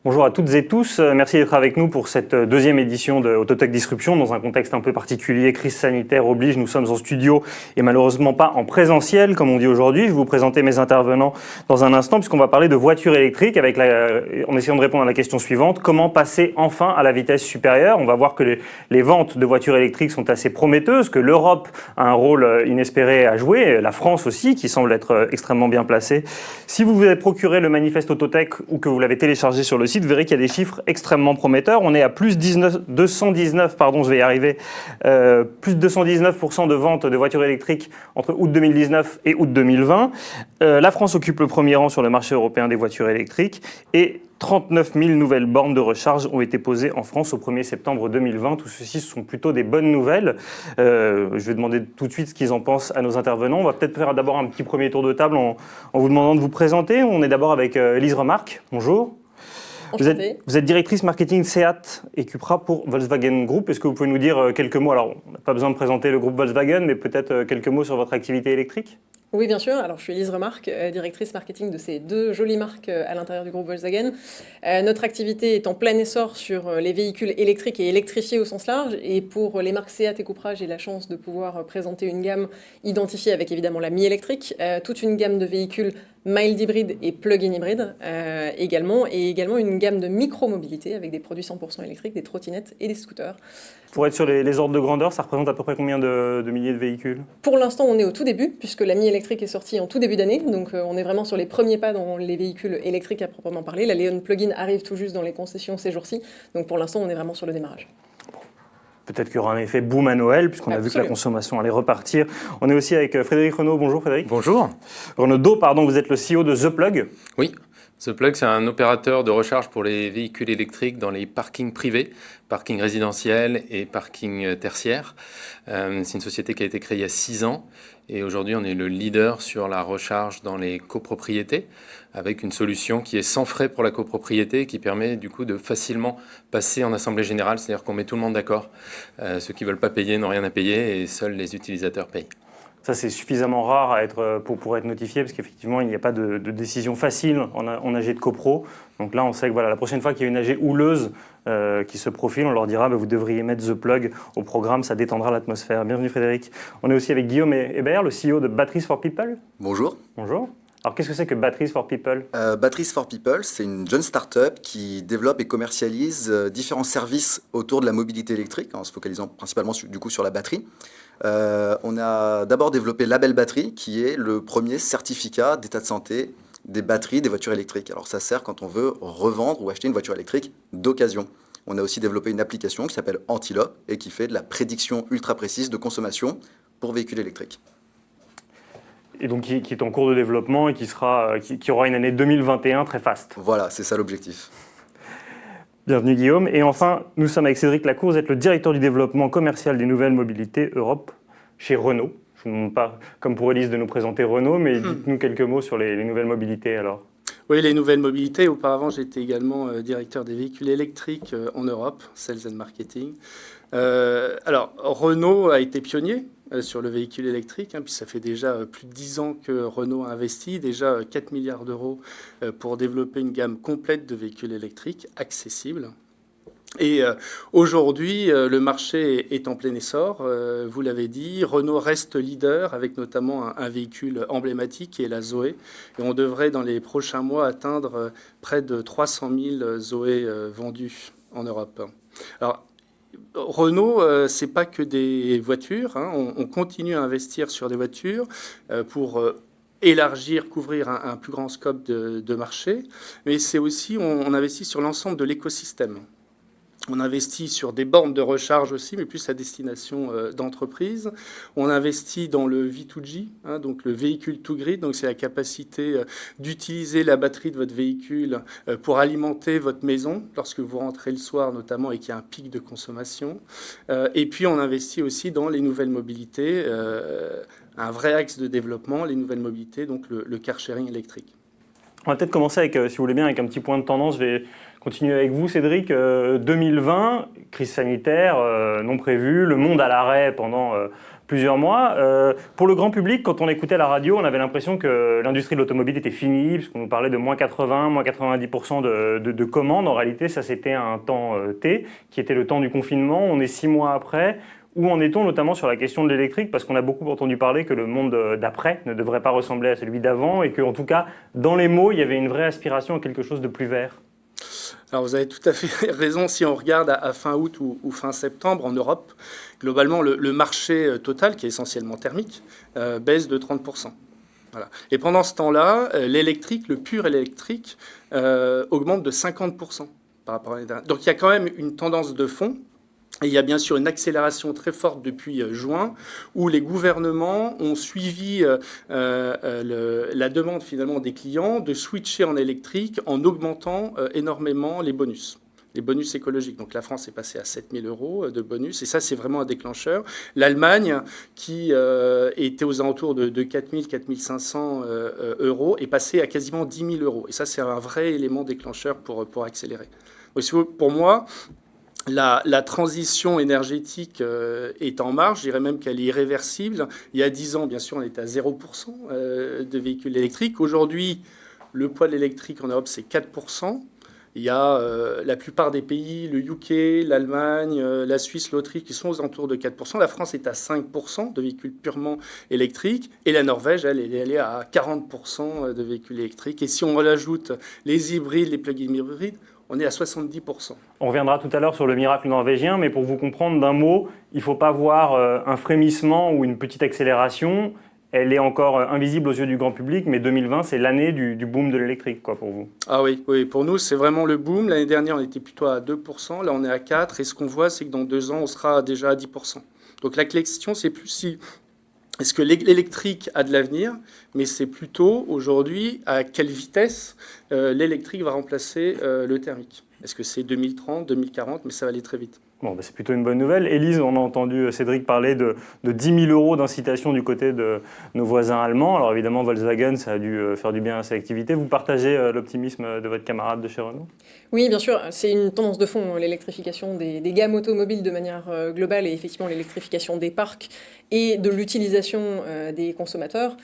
Bonjour à toutes et tous, merci d'être avec nous pour cette deuxième édition de Autotech Disruption. Dans un contexte un peu particulier, crise sanitaire oblige, nous sommes en studio et malheureusement pas en présentiel comme on dit aujourd'hui. Je vais vous présenter mes intervenants dans un instant puisqu'on va parler de voitures électriques en essayant de répondre à la question suivante. Comment passer enfin à la vitesse supérieure? On va voir que les ventes de voitures électriques sont assez prometteuses, que l'Europe a un rôle inespéré à jouer, la France aussi qui semble être extrêmement bien placée. Si vous vous avez procuré le manifeste Autotech ou que vous l'avez téléchargé sur le site, vous verrez qu'il y a des chiffres extrêmement prometteurs. On est à plus 219, je vais y arriver, plus de 219% de ventes de voitures électriques entre août 2019 et août 2020. La France occupe le premier rang sur le marché européen des voitures électriques et 39 000 nouvelles bornes de recharge ont été posées en France au 1er septembre 2020. Tout ceci sont plutôt des bonnes nouvelles. Je vais demander tout de suite ce qu'ils en pensent à nos intervenants. On va peut-être faire d'abord un petit premier tour de table en vous demandant de vous présenter. On est d'abord avec Lise Remarque. Bonjour. Vous êtes directrice marketing Seat et Cupra pour Volkswagen Group. Est-ce que vous pouvez nous dire quelques mots? Alors, on n'a pas besoin de présenter le groupe Volkswagen, mais peut-être quelques mots sur votre activité électrique? Oui, bien sûr. Alors, je suis Lise Remarque, directrice marketing de ces deux jolies marques à l'intérieur du groupe Volkswagen. Notre activité est en plein essor sur les véhicules électriques et électrifiés au sens large. Et pour les marques Seat et Cupra, j'ai la chance de pouvoir présenter une gamme identifiée avec évidemment la mi-électrique, toute une gamme de véhicules mild hybride et plug-in hybride également, et également une gamme de micro-mobilité avec des produits 100% électriques, des trottinettes et des scooters. Pour être sur les ordres de grandeur, ça représente à peu près combien de milliers de véhicules? Pour l'instant, on est au tout début, puisque la mi-électrique est sortie en tout début d'année, donc on est vraiment sur les premiers pas dans les véhicules électriques à proprement parler. La Leon Plug-in arrive tout juste dans les concessions ces jours-ci, donc pour l'instant, on est vraiment sur le démarrage. Peut-être qu'il y aura un effet boom à Noël, puisqu'on a vu que la consommation allait repartir. On est aussi avec Frédéric Renaud. Bonjour Frédéric. Bonjour. Renaud, vous êtes le CEO de The Plug. Oui, The Plug, c'est un opérateur de recharge pour les véhicules électriques dans les parkings privés, parkings résidentiels et parkings tertiaires. C'est une société qui a été créée il y a 6 ans. Et aujourd'hui, on est le leader sur la recharge dans les copropriétés, avec une solution qui est sans frais pour la copropriété, qui permet du coup de facilement passer en assemblée générale, c'est-à-dire qu'on met tout le monde d'accord. Ceux qui ne veulent pas payer n'ont rien à payer et seuls les utilisateurs payent. Ça, c'est suffisamment rare pour être notifié, parce qu'effectivement, il n'y a pas de décision facile en AG de copro. Donc là, on sait que la prochaine fois qu'il y a une AG houleuse qui se profile, on leur dira vous devriez mettre The Plug au programme, ça détendra l'atmosphère. Bienvenue Frédéric. On est aussi avec Guillaume Hébert, le CEO de Batteries for People. Bonjour. Bonjour. Alors, qu'est-ce que c'est que Batteries for People? Batteries for People, c'est une jeune start-up qui développe et commercialise différents services autour de la mobilité électrique, en se focalisant principalement sur la batterie. On a d'abord développé Label Batterie, qui est le premier certificat d'état de santé des batteries des voitures électriques. Alors ça sert quand on veut revendre ou acheter une voiture électrique d'occasion. On a aussi développé une application qui s'appelle Antilope et qui fait de la prédiction ultra précise de consommation pour véhicules électriques. Et donc qui est en cours de développement et qui aura une année 2021 très faste. Voilà, c'est ça l'objectif. Bienvenue Guillaume. Et enfin, nous sommes avec Cédric Lacour, vous êtes le directeur du développement commercial des nouvelles mobilités Europe chez Renault. Je ne vous demande pas, comme pour Elise, de nous présenter Renault, mais dites-nous quelques mots sur les nouvelles mobilités alors. Oui, les nouvelles mobilités. Auparavant, j'étais également directeur des véhicules électriques en Europe, Sales and Marketing. Alors, Renault a été pionnier sur le véhicule électrique, puis ça fait déjà plus de 10 ans que Renault a investi, déjà 4 milliards d'euros pour développer une gamme complète de véhicules électriques accessibles. Et aujourd'hui, le marché est en plein essor, vous l'avez dit. Renault reste leader avec notamment un véhicule emblématique qui est la Zoé. Et on devrait dans les prochains mois atteindre près de 300 000 Zoé vendus en Europe. Alors, Renault, c'est pas que des voitures. On continue à investir sur des voitures pour élargir, couvrir un plus grand scope de marché. Mais c'est aussi, on investit sur l'ensemble de l'écosystème. On investit sur des bornes de recharge aussi, mais plus à destination d'entreprises. On investit dans le V2G, donc le véhicule to grid. Donc c'est la capacité d'utiliser la batterie de votre véhicule pour alimenter votre maison lorsque vous rentrez le soir notamment et qu'il y a un pic de consommation. Et puis on investit aussi dans les nouvelles mobilités, un vrai axe de développement, les nouvelles mobilités, donc le car sharing électrique. On va peut-être commencer avec, si vous voulez bien, avec un petit point de tendance. Je vais Continuer avec vous, Cédric. 2020, crise sanitaire non prévue, le monde à l'arrêt pendant plusieurs mois. Pour le grand public, quand on écoutait la radio, on avait l'impression que l'industrie de l'automobile était finie, puisqu'on nous parlait de moins 80, moins 90% de commandes. En réalité, ça c'était un temps T, qui était le temps du confinement. On est 6 mois après. Où en est-on notamment sur la question de l'électrique? Parce qu'on a beaucoup entendu parler que le monde d'après ne devrait pas ressembler à celui d'avant et qu'en tout cas, dans les mots, il y avait une vraie aspiration à quelque chose de plus vert. Alors vous avez tout à fait raison. Si on regarde à fin août ou fin septembre en Europe, globalement, le marché total, qui est essentiellement thermique, baisse de 30%. Voilà. Et pendant ce temps-là, l'électrique, le pur électrique, augmente de 50% par rapport à l'année dernière. Donc il y a quand même une tendance de fond. Et il y a bien sûr une accélération très forte depuis juin, où les gouvernements ont suivi la demande finalement des clients de switcher en électrique en augmentant énormément les bonus écologiques. Donc la France est passée à 7 000 euros de bonus, et ça c'est vraiment un déclencheur. L'Allemagne, qui était aux alentours de 4 000, 4 500 euros, est passée à quasiment 10 000 euros. Et ça c'est un vrai élément déclencheur pour accélérer. Donc, pour moi, la transition énergétique est en marche, je dirais même qu'elle est irréversible. Il y a 10 ans, bien sûr, on était à 0% de véhicules électriques. Aujourd'hui, le poids de l'électrique en Europe, c'est 4%. Il y a la plupart des pays, le UK, l'Allemagne, la Suisse, l'Autriche, qui sont aux alentours de 4%. La France est à 5% de véhicules purement électriques. Et la Norvège, elle est à 40% de véhicules électriques. Et si on rajoute les hybrides, les plug-in hybrides, on est à 70%. On reviendra tout à l'heure sur le miracle norvégien, mais pour vous comprendre d'un mot, il ne faut pas voir un frémissement ou une petite accélération. Elle est encore invisible aux yeux du grand public, mais 2020, c'est l'année du boom de l'électrique, quoi, pour vous. Ah oui, pour nous, c'est vraiment le boom. L'année dernière, on était plutôt à 2%. Là, on est à 4%. Et ce qu'on voit, c'est que dans 2 ans, on sera déjà à 10%. Donc la question, c'est plus si... Est-ce que l'électrique a de l'avenir? Mais c'est plutôt, aujourd'hui, à quelle vitesse l'électrique va remplacer le thermique. Est-ce que c'est 2030, 2040? Mais ça va aller très vite. Bon, c'est plutôt une bonne nouvelle. Élise, on a entendu Cédric parler de 10 000 euros d'incitation du côté de nos voisins allemands. Alors évidemment, Volkswagen, ça a dû faire du bien à sa activité. Vous partagez l'optimisme de votre camarade de chez Renault? Oui, bien sûr. C'est une tendance de fond, l'électrification des gammes automobiles de manière globale et effectivement l'électrification des parcs et de l'utilisation des consommateurs,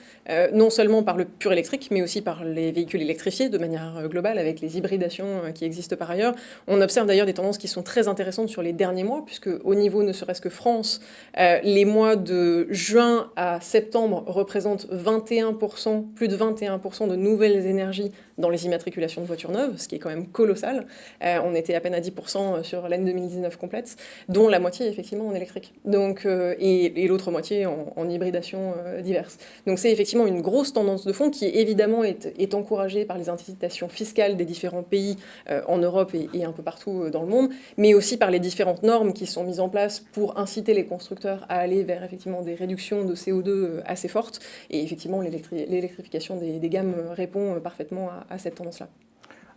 non seulement par le pur électrique, mais aussi par les véhicules électrifiés de manière globale avec les hybridations qui existent par ailleurs. On observe d'ailleurs des tendances qui sont très intéressantes sur les derniers mois, puisque au niveau ne serait-ce que France, les mois de juin à septembre représentent 21%, plus de 21% de nouvelles énergies dans les immatriculations de voitures neuves, ce qui est quand même colossal. On était à peine à 10% sur l'année 2019 complète, dont la moitié effectivement en électrique, donc, et l'autre moitié en hybridation diverses. Donc c'est effectivement une grosse tendance de fond qui évidemment est encouragée par les incitations fiscales des différents pays en Europe et un peu partout dans le monde, mais aussi par les différentes normes qui sont mises en place pour inciter les constructeurs à aller vers effectivement des réductions de CO2 assez fortes. Et effectivement, l'électrification des gammes répond parfaitement à cette tendance-là.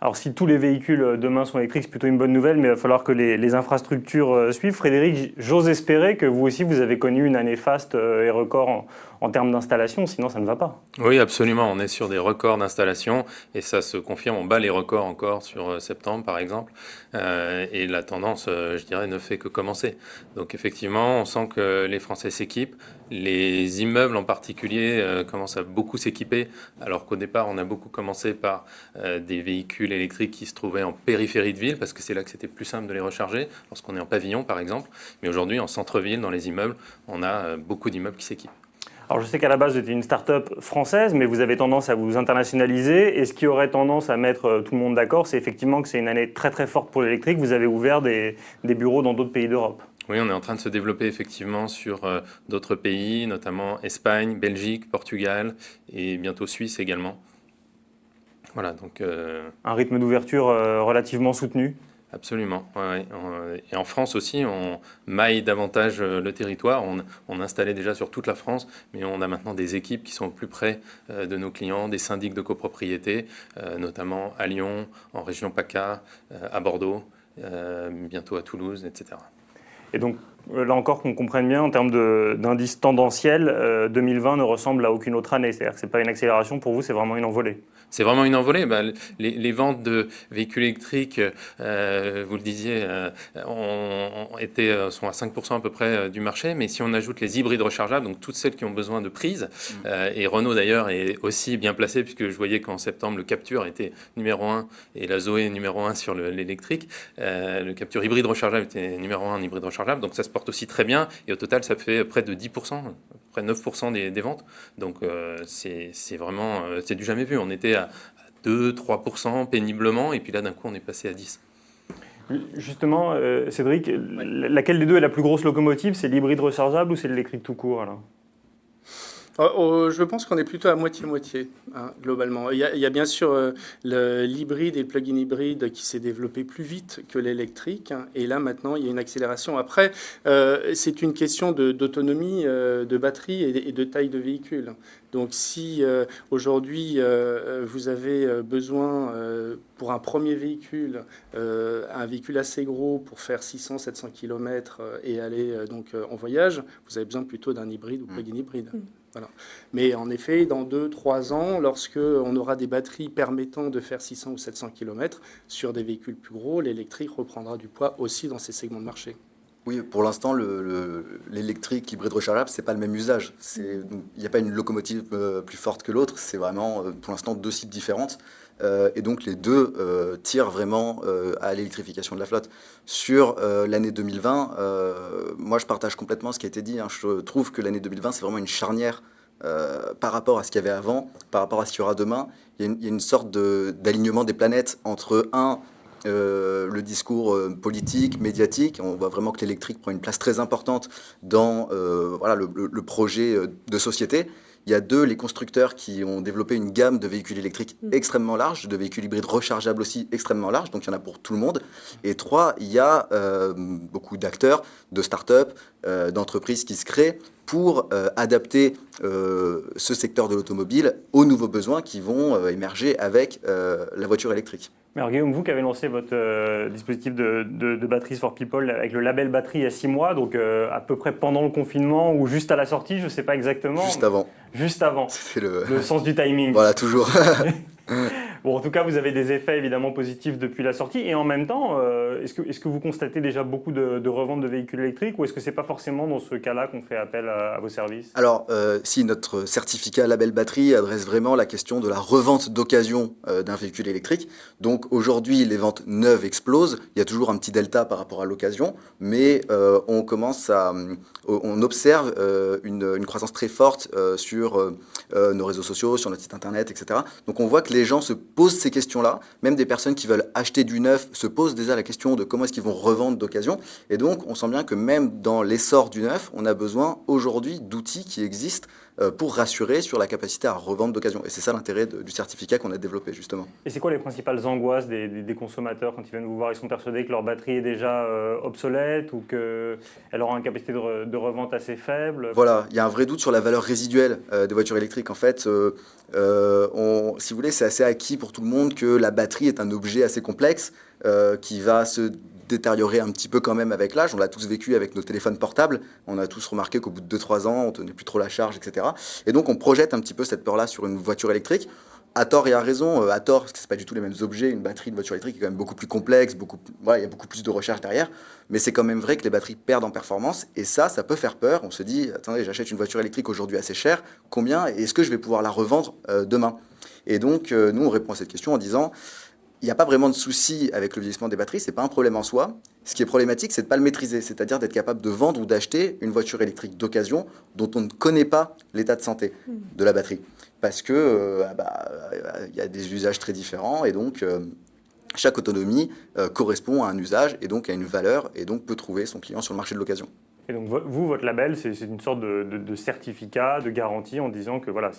Alors si tous les véhicules demain sont électriques, c'est plutôt une bonne nouvelle, mais il va falloir que les infrastructures suivent. Frédéric, j'ose espérer que vous aussi, vous avez connu une année faste et record en termes d'installation, sinon ça ne va pas. Oui, absolument. On est sur des records d'installation et ça se confirme. On bat les records encore sur septembre, par exemple. Et la tendance, je dirais, ne fait que commencer. Donc effectivement, on sent que les Français s'équipent. Les immeubles en particulier commencent à beaucoup s'équiper, alors qu'au départ, on a beaucoup commencé par des véhicules électriques qui se trouvaient en périphérie de ville, parce que c'est là que c'était plus simple de les recharger, lorsqu'on est en pavillon, par exemple. Mais aujourd'hui, en centre-ville, dans les immeubles, on a beaucoup d'immeubles qui s'équipent. Alors je sais qu'à la base, vous étiez une start-up française, mais vous avez tendance à vous internationaliser. Et ce qui aurait tendance à mettre tout le monde d'accord, c'est effectivement que c'est une année très très forte pour l'électrique. Vous avez ouvert des bureaux dans d'autres pays d'Europe. Oui, on est en train de se développer effectivement sur d'autres pays, notamment Espagne, Belgique, Portugal et bientôt Suisse également. Voilà, donc... Un rythme d'ouverture relativement soutenu. Absolument. Ouais. Et en France aussi, on maille davantage le territoire. On installait déjà sur toute la France, mais on a maintenant des équipes qui sont au plus près de nos clients, des syndics de copropriété, notamment à Lyon, en région PACA, à Bordeaux, bientôt à Toulouse, etc. Et donc, là encore, qu'on comprenne bien, en termes d'indice tendanciel, 2020 ne ressemble à aucune autre année. C'est-à-dire que ce n'est pas une accélération pour vous, c'est vraiment une envolée. C'est vraiment une envolée. Les ventes de véhicules électriques, vous le disiez, sont à 5% à peu près du marché. Mais si on ajoute les hybrides rechargeables, donc toutes celles qui ont besoin de prise, et Renault d'ailleurs est aussi bien placé, puisque je voyais qu'en septembre, le Captur était numéro 1 et la Zoé numéro 1 sur l'électrique. Le Captur hybride rechargeable était numéro 1 en hybride rechargeable. Donc ça se porte aussi très bien. Et au total, ça fait près de 10%, près de 9% des ventes. Donc c'est vraiment, c'est du jamais vu. On était à 2-3% péniblement, et puis là, d'un coup, on est passé à 10%. Justement, Cédric, laquelle des deux est la plus grosse locomotive? C'est l'hybride rechargeable ou c'est l'électrique tout court alors? Je pense qu'on est plutôt à moitié-moitié, hein, globalement. Il y a bien sûr l'hybride et le plug-in hybride qui s'est développé plus vite que l'électrique. Hein, et là, maintenant, il y a une accélération. Après, c'est une question d'autonomie de batterie et de taille de véhicule. Donc, si aujourd'hui, vous avez besoin, pour un premier véhicule, un véhicule assez gros pour faire 600-700 km et aller donc en voyage, vous avez besoin plutôt d'un hybride ou plug-in hybride. Voilà. Mais en effet, dans 2-3 ans, lorsque on aura des batteries permettant de faire 600 ou 700 km sur des véhicules plus gros, l'électrique reprendra du poids aussi dans ces segments de marché. Oui, pour l'instant, l'électrique, l'hybride rechargeable, c'est pas le même usage. Il n'y a pas une locomotive plus forte que l'autre. C'est vraiment, pour l'instant, deux cibles différentes. Et donc, les deux tirent vraiment à l'électrification de la flotte. Sur l'année 2020, moi, je partage complètement ce qui a été dit. Hein. Je trouve que l'année 2020, c'est vraiment une charnière par rapport à ce qu'il y avait avant, par rapport à ce qu'il y aura demain. Il y a une sorte d'alignement des planètes entre, le discours politique, médiatique. On voit vraiment que l'électrique prend une place très importante dans le projet de société. Il y a deux, les constructeurs qui ont développé une gamme de véhicules électriques extrêmement large, de véhicules hybrides rechargeables aussi extrêmement large, donc il y en a pour tout le monde. Et trois, il y a beaucoup d'acteurs, de start-up, d'entreprises qui se créent pour adapter ce secteur de l'automobile aux nouveaux besoins qui vont émerger avec la voiture électrique. Mais alors Guillaume, vous qui avez lancé votre dispositif de Batteries for People avec le label batterie il y a 6 mois, donc à peu près pendant le confinement ou juste à la sortie, je ne sais pas exactement. Juste avant. Juste avant. C'est le sens du timing. Voilà, toujours. Bon, en tout cas, vous avez des effets évidemment positifs depuis la sortie. Et en même temps, est-ce que vous constatez déjà beaucoup de reventes de véhicules électriques ou est-ce que ce n'est pas forcément dans ce cas-là qu'on fait appel à vos services? Alors, si notre certificat label batterie adresse vraiment la question de la revente d'occasion d'un véhicule électrique. Donc aujourd'hui, les ventes neuves explosent. Il y a toujours un petit delta par rapport à l'occasion, mais on observe une croissance très forte sur nos réseaux sociaux, sur notre site internet, etc. Donc on voit que les gens se posent ces questions-là. Même des personnes qui veulent acheter du neuf se posent déjà la question de comment est-ce qu'ils vont revendre d'occasion. Et donc on sent bien que même dans l'essor du neuf, on a besoin aujourd'hui d'outils qui existent pour rassurer sur la capacité à revendre d'occasion. Et c'est ça l'intérêt du certificat qu'on a développé justement. Et c'est quoi les principales angoisses des consommateurs quand ils viennent vous voir? Ils sont persuadés que leur batterie est déjà obsolète ou qu'elle aura une capacité de revente assez faible? Voilà, il y a un vrai doute sur la valeur résiduelle des voitures électriques. En fait, si vous voulez, c'est assez acquis pour tout le monde que la batterie est un objet assez complexe qui va se détériorer un petit peu quand même avec l'âge. On l'a tous vécu avec nos téléphones portables. On a tous remarqué qu'au bout de 2-3 ans, on tenait plus trop la charge, etc. Et donc, on projette un petit peu cette peur-là sur une voiture électrique. À tort et à raison. À tort, parce que c'est pas du tout les mêmes objets. Une batterie de voiture électrique est quand même beaucoup plus complexe. Il y a beaucoup plus de recherche derrière. Mais c'est quand même vrai que les batteries perdent en performance. Et ça peut faire peur. On se dit, attendez, j'achète une voiture électrique aujourd'hui assez chère. Combien? Est-ce que je vais pouvoir la revendre demain? Et donc, nous, on répond à cette question en disant, il n'y a pas vraiment de souci avec le vieillissement des batteries, ce n'est pas un problème en soi. Ce qui est problématique, c'est de ne pas le maîtriser, c'est-à-dire d'être capable de vendre ou d'acheter une voiture électrique d'occasion dont on ne connaît pas l'état de santé de la batterie. Parce que y a des usages très différents et donc chaque autonomie correspond à un usage et donc à une valeur et donc peut trouver son client sur le marché de l'occasion. Et donc vous, votre label, c'est une sorte de certificat, de garantie en disant que voilà,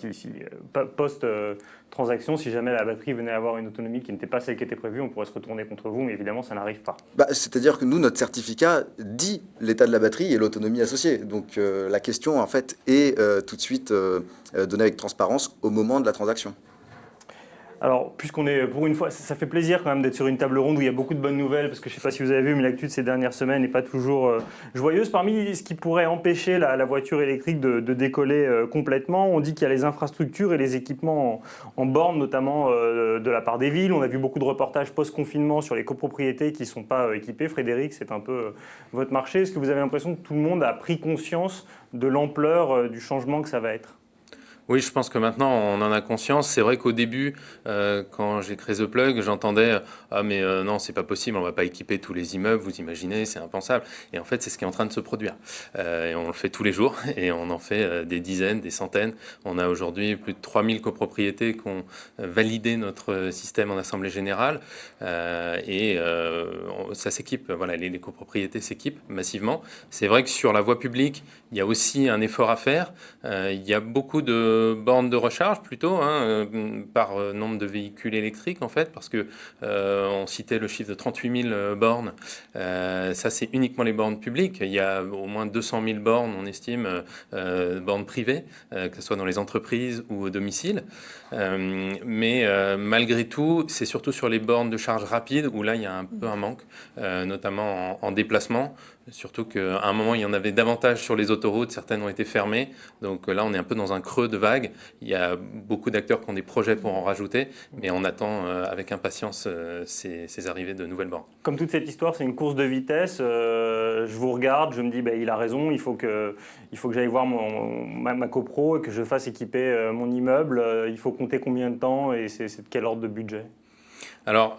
post-transaction, si jamais la batterie venait à avoir une autonomie qui n'était pas celle qui était prévue, on pourrait se retourner contre vous, mais évidemment, ça n'arrive pas. C'est-à-dire que nous, notre certificat dit l'état de la batterie et l'autonomie associée. Donc la question, en fait, est tout de suite donnée avec transparence au moment de la transaction. Alors, puisqu'on est, pour une fois, ça fait plaisir quand même d'être sur une table ronde où il y a beaucoup de bonnes nouvelles, parce que je ne sais pas si vous avez vu, mais l'actu de ces dernières semaines n'est pas toujours joyeuse. Parmi ce qui pourrait empêcher la voiture électrique de décoller complètement, on dit qu'il y a les infrastructures et les équipements en borne, notamment de la part des villes. On a vu beaucoup de reportages post-confinement sur les copropriétés qui ne sont pas équipées. Frédéric, c'est un peu votre marché. Est-ce que vous avez l'impression que tout le monde a pris conscience de l'ampleur du changement que ça va être ? Oui, je pense que maintenant on en a conscience. C'est vrai qu'au début, quand j'ai créé The Plug, j'entendais ah mais non, c'est pas possible, on va pas équiper tous les immeubles. Vous imaginez, c'est impensable. Et en fait, c'est ce qui est en train de se produire. Et on le fait tous les jours, et on en fait des dizaines, des centaines. On a aujourd'hui plus de 3000 copropriétés qui ont validé notre système en assemblée générale, et ça s'équipe. Voilà, les copropriétés s'équipent massivement. C'est vrai que sur la voie publique, il y a aussi un effort à faire. Il y a beaucoup de bornes de recharge plutôt, par nombre de véhicules électriques en fait, parce que on citait le chiffre de 38 000 bornes. Ça, c'est uniquement les bornes publiques. Il y a au moins 200 000 bornes, on estime, bornes privées, que ce soit dans les entreprises ou au domicile. Mais malgré tout, c'est surtout sur les bornes de charge rapide où là, il y a un peu un manque, notamment en déplacement. Surtout qu'à un moment, il y en avait davantage sur les autoroutes, certaines ont été fermées. Donc là, on est un peu dans un creux de vague. Il y a beaucoup d'acteurs qui ont des projets pour en rajouter, mais on attend avec impatience ces arrivées de nouvelles bornes. Comme toute cette histoire, c'est une course de vitesse. Je vous regarde, je me dis, il a raison, il faut que j'aille voir ma copro et que je fasse équiper mon immeuble. Il faut compter combien de temps et c'est de quel ordre de budget ? Alors,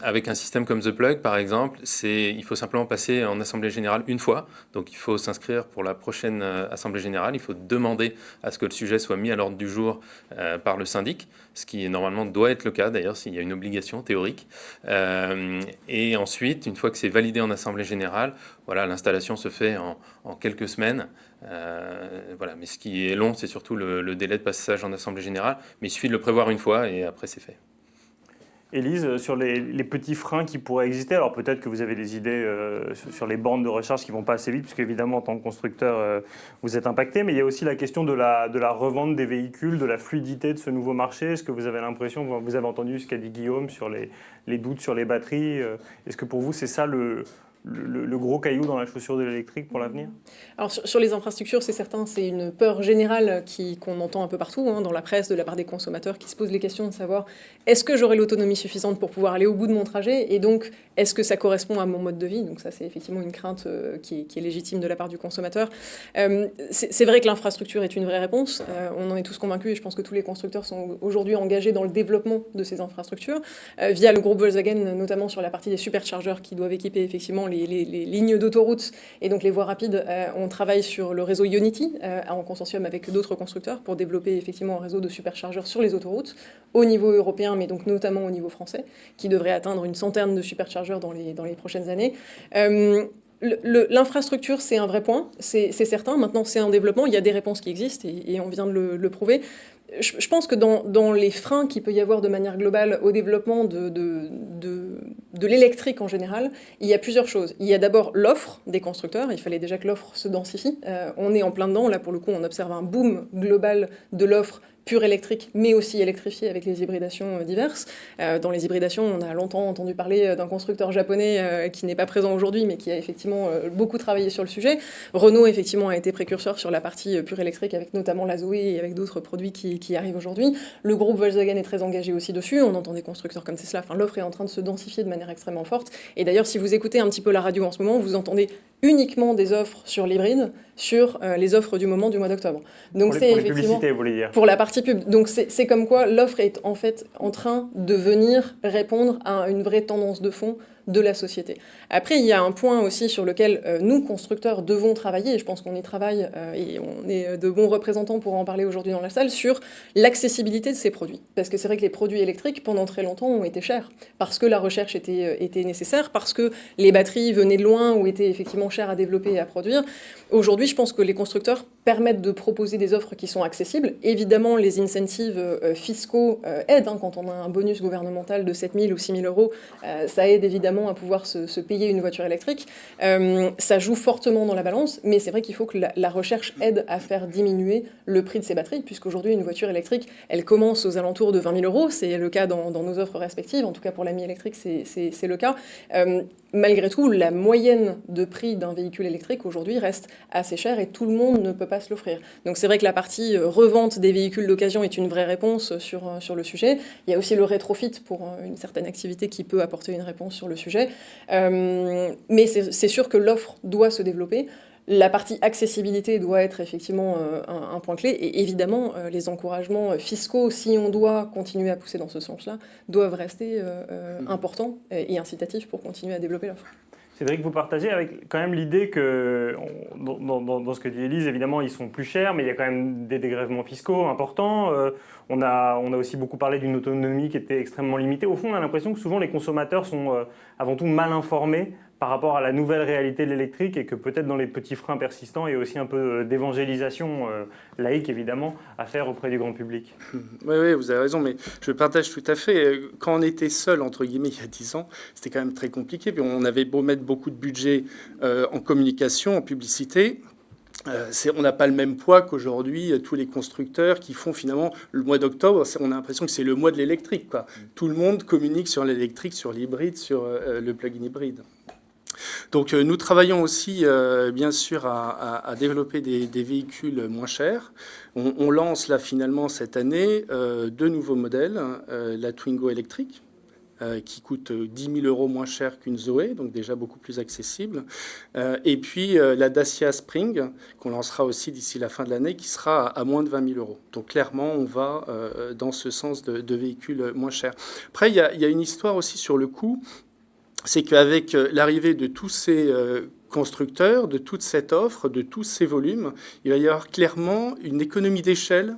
avec un système comme The Plug, par exemple, il faut simplement passer en assemblée générale une fois. Donc, il faut s'inscrire pour la prochaine assemblée générale. Il faut demander à ce que le sujet soit mis à l'ordre du jour par le syndic, ce qui normalement doit être le cas, d'ailleurs, s'il y a une obligation théorique. Et ensuite, une fois que c'est validé en assemblée générale, voilà, l'installation se fait en quelques semaines. Voilà. Mais ce qui est long, c'est surtout le délai de passage en assemblée générale. Mais il suffit de le prévoir une fois et après, c'est fait. Élise, sur les petits freins qui pourraient exister, alors peut-être que vous avez des idées sur les bornes de recharge qui ne vont pas assez vite, puisque évidemment en tant que constructeur vous êtes impacté, mais il y a aussi la question de la revente des véhicules, de la fluidité de ce nouveau marché. Est-ce que vous avez l'impression, vous avez entendu ce qu'a dit Guillaume sur les doutes sur les batteries, est-ce que pour vous c'est ça le gros caillou dans la chaussure de l'électrique pour l'avenir ? Alors sur les infrastructures, c'est certain, c'est une peur générale qu'on entend un peu partout, dans la presse, de la part des consommateurs, qui se posent les questions de savoir est-ce que j'aurai l'autonomie suffisante pour pouvoir aller au bout de mon trajet, et donc est-ce que ça correspond à mon mode de vie ? Donc ça, c'est effectivement une crainte qui est légitime de la part du consommateur. C'est vrai que l'infrastructure est une vraie réponse, on en est tous convaincus, et je pense que tous les constructeurs sont aujourd'hui engagés dans le développement de ces infrastructures, via le groupe Volkswagen, notamment sur la partie des superchargeurs qui doivent équiper effectivement les lignes d'autoroute et donc les voies rapides. On travaille sur le réseau Ionity en consortium avec d'autres constructeurs pour développer effectivement un réseau de superchargeurs sur les autoroutes au niveau européen, mais donc notamment au niveau français, qui devrait atteindre une centaine de superchargeurs dans les prochaines années. L'infrastructure, c'est un vrai point, c'est certain. Maintenant, c'est un développement, il y a des réponses qui existent et on vient de le prouver. Je pense que dans les freins qu'il peut y avoir de manière globale au développement de l'électrique en général, il y a plusieurs choses. Il y a d'abord l'offre des constructeurs. Il fallait déjà que l'offre se densifie. On est en plein dedans. Là, pour le coup, on observe un boom global de l'offre pure électrique, mais aussi électrifiée avec les hybridations diverses. Dans les hybridations, on a longtemps entendu parler d'un constructeur japonais qui n'est pas présent aujourd'hui, mais qui a effectivement beaucoup travaillé sur le sujet. Renault, effectivement, a été précurseur sur la partie pure électrique, avec notamment la Zoé et avec d'autres produits qui arrivent aujourd'hui. Le groupe Volkswagen est très engagé aussi dessus. On entend des constructeurs comme Tesla. Enfin, l'offre est en train de se densifier de manière extrêmement forte. Et d'ailleurs, si vous écoutez un petit peu la radio en ce moment, vous entendez uniquement des offres sur l'hybride, sur les offres du moment du mois d'octobre. Donc pour les publicités, vous voulez dire ? Pour la partie pub. Donc c'est comme quoi l'offre est en fait en train de venir répondre à une vraie tendance de fond de la société. Après, il y a un point aussi sur lequel nous, constructeurs, devons travailler, et je pense qu'on y travaille, et on est de bons représentants pour en parler aujourd'hui dans la salle, sur l'accessibilité de ces produits. Parce que c'est vrai que les produits électriques, pendant très longtemps, ont été chers, parce que la recherche était nécessaire, parce que les batteries venaient de loin ou étaient effectivement chères à développer et à produire. Aujourd'hui, je pense que les constructeurs permettent de proposer des offres qui sont accessibles. Évidemment, les incentives fiscaux aident. Quand on a un bonus gouvernemental de 7 000 ou 6 000 euros, ça aide évidemment évidemment à pouvoir se payer une voiture électrique. Ça joue fortement dans la balance, mais c'est vrai qu'il faut que la recherche aide à faire diminuer le prix de ces batteries, puisqu'aujourd'hui, une voiture électrique, elle commence aux alentours de 20 000 €. C'est le cas dans nos offres respectives. En tout cas, pour la Mi électrique, c'est le cas. Malgré tout, la moyenne de prix d'un véhicule électrique aujourd'hui reste assez chère et tout le monde ne peut pas se l'offrir. Donc c'est vrai que la partie revente des véhicules d'occasion est une vraie réponse sur le sujet. Il y a aussi le rétrofit pour une certaine activité qui peut apporter une réponse sur le sujet. Mais c'est sûr que l'offre doit se développer. La partie accessibilité doit être effectivement un point clé. Et évidemment, les encouragements fiscaux, si on doit continuer à pousser dans ce sens-là, doivent rester importants et incitatifs pour continuer à développer l'offre. Cédric, vous partagez avec quand même l'idée que, dans ce que dit Élise, évidemment, ils sont plus chers, mais il y a quand même des dégrèvements fiscaux importants. On a aussi beaucoup parlé d'une autonomie qui était extrêmement limitée. Au fond, on a l'impression que souvent les consommateurs sont avant tout mal informés par rapport à la nouvelle réalité de l'électrique et que peut-être dans les petits freins persistants, il y a aussi un peu d'évangélisation laïque, évidemment, à faire auprès du grand public. Oui, vous avez raison, mais je partage tout à fait. Quand on était seul, entre guillemets, il y a 10 ans, c'était quand même très compliqué. Puis on avait beau mettre beaucoup de budget en communication, en publicité. On n'a pas le même poids qu'aujourd'hui, tous les constructeurs qui font finalement le mois d'octobre, on a l'impression que c'est le mois de l'électrique, quoi. Tout le monde communique sur l'électrique, sur l'hybride, sur le plug-in hybride. Donc nous travaillons aussi bien sûr à développer des véhicules moins chers. On lance là finalement cette année 2 nouveaux modèles, la Twingo électrique, qui coûte 10 000 € moins cher qu'une Zoé, donc déjà beaucoup plus accessible. Et puis la Dacia Spring, qu'on lancera aussi d'ici la fin de l'année, qui sera à moins de 20 000 €. Donc clairement, on va dans ce sens de véhicules moins chers. Après, il y a une histoire aussi sur le coût. C'est qu'avec l'arrivée de tous ces constructeurs, de toute cette offre, de tous ces volumes, il va y avoir clairement une économie d'échelle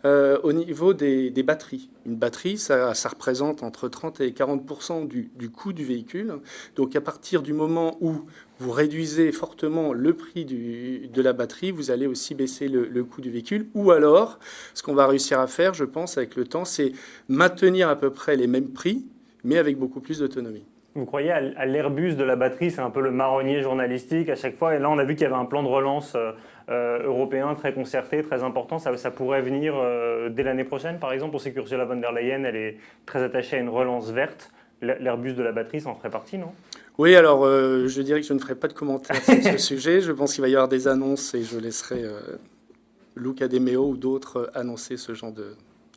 au niveau des batteries. Une batterie, ça représente entre 30 et 40% du coût du véhicule. Donc à partir du moment où vous réduisez fortement le prix de la batterie, vous allez aussi baisser le coût du véhicule. Ou alors, ce qu'on va réussir à faire, je pense, avec le temps, c'est maintenir à peu près les mêmes prix, mais avec beaucoup plus d'autonomie. Vous croyez à l'Airbus de la batterie, c'est un peu le marronnier journalistique à chaque fois. Et là, on a vu qu'il y avait un plan de relance européen très concerté, très important. Ça pourrait venir dès l'année prochaine, par exemple. On sait qu'Ursula von der Leyen, elle est très attachée à une relance verte. L'Airbus de la batterie, ça en ferait partie, non ? Oui, alors je dirais que je ne ferai pas de commentaires sur ce sujet. Je pense qu'il va y avoir des annonces et je laisserai Luca De Meo ou d'autres annoncer ce genre de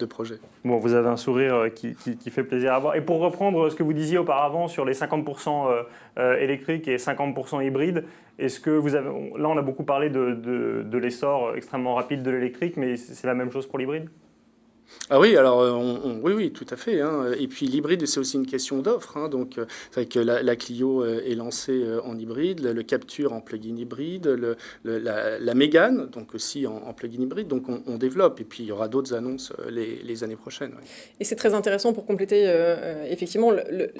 projet. Bon, vous avez un sourire qui fait plaisir à voir. Et pour reprendre ce que vous disiez auparavant sur les 50% électriques et 50% hybrides, est-ce que vous avez... Là, on a beaucoup parlé de l'essor extrêmement rapide de l'électrique, mais c'est la même chose pour l'hybride ? Ah oui, alors oui, tout à fait. Hein. Et puis l'hybride, c'est aussi une question d'offre. Hein. Donc, c'est vrai que la Clio est lancée en hybride, le Capture en plug-in hybride, la Mégane, donc aussi en plug-in hybride. Donc, on développe. Et puis, il y aura d'autres annonces les années prochaines. Ouais. Et c'est très intéressant pour compléter, effectivement,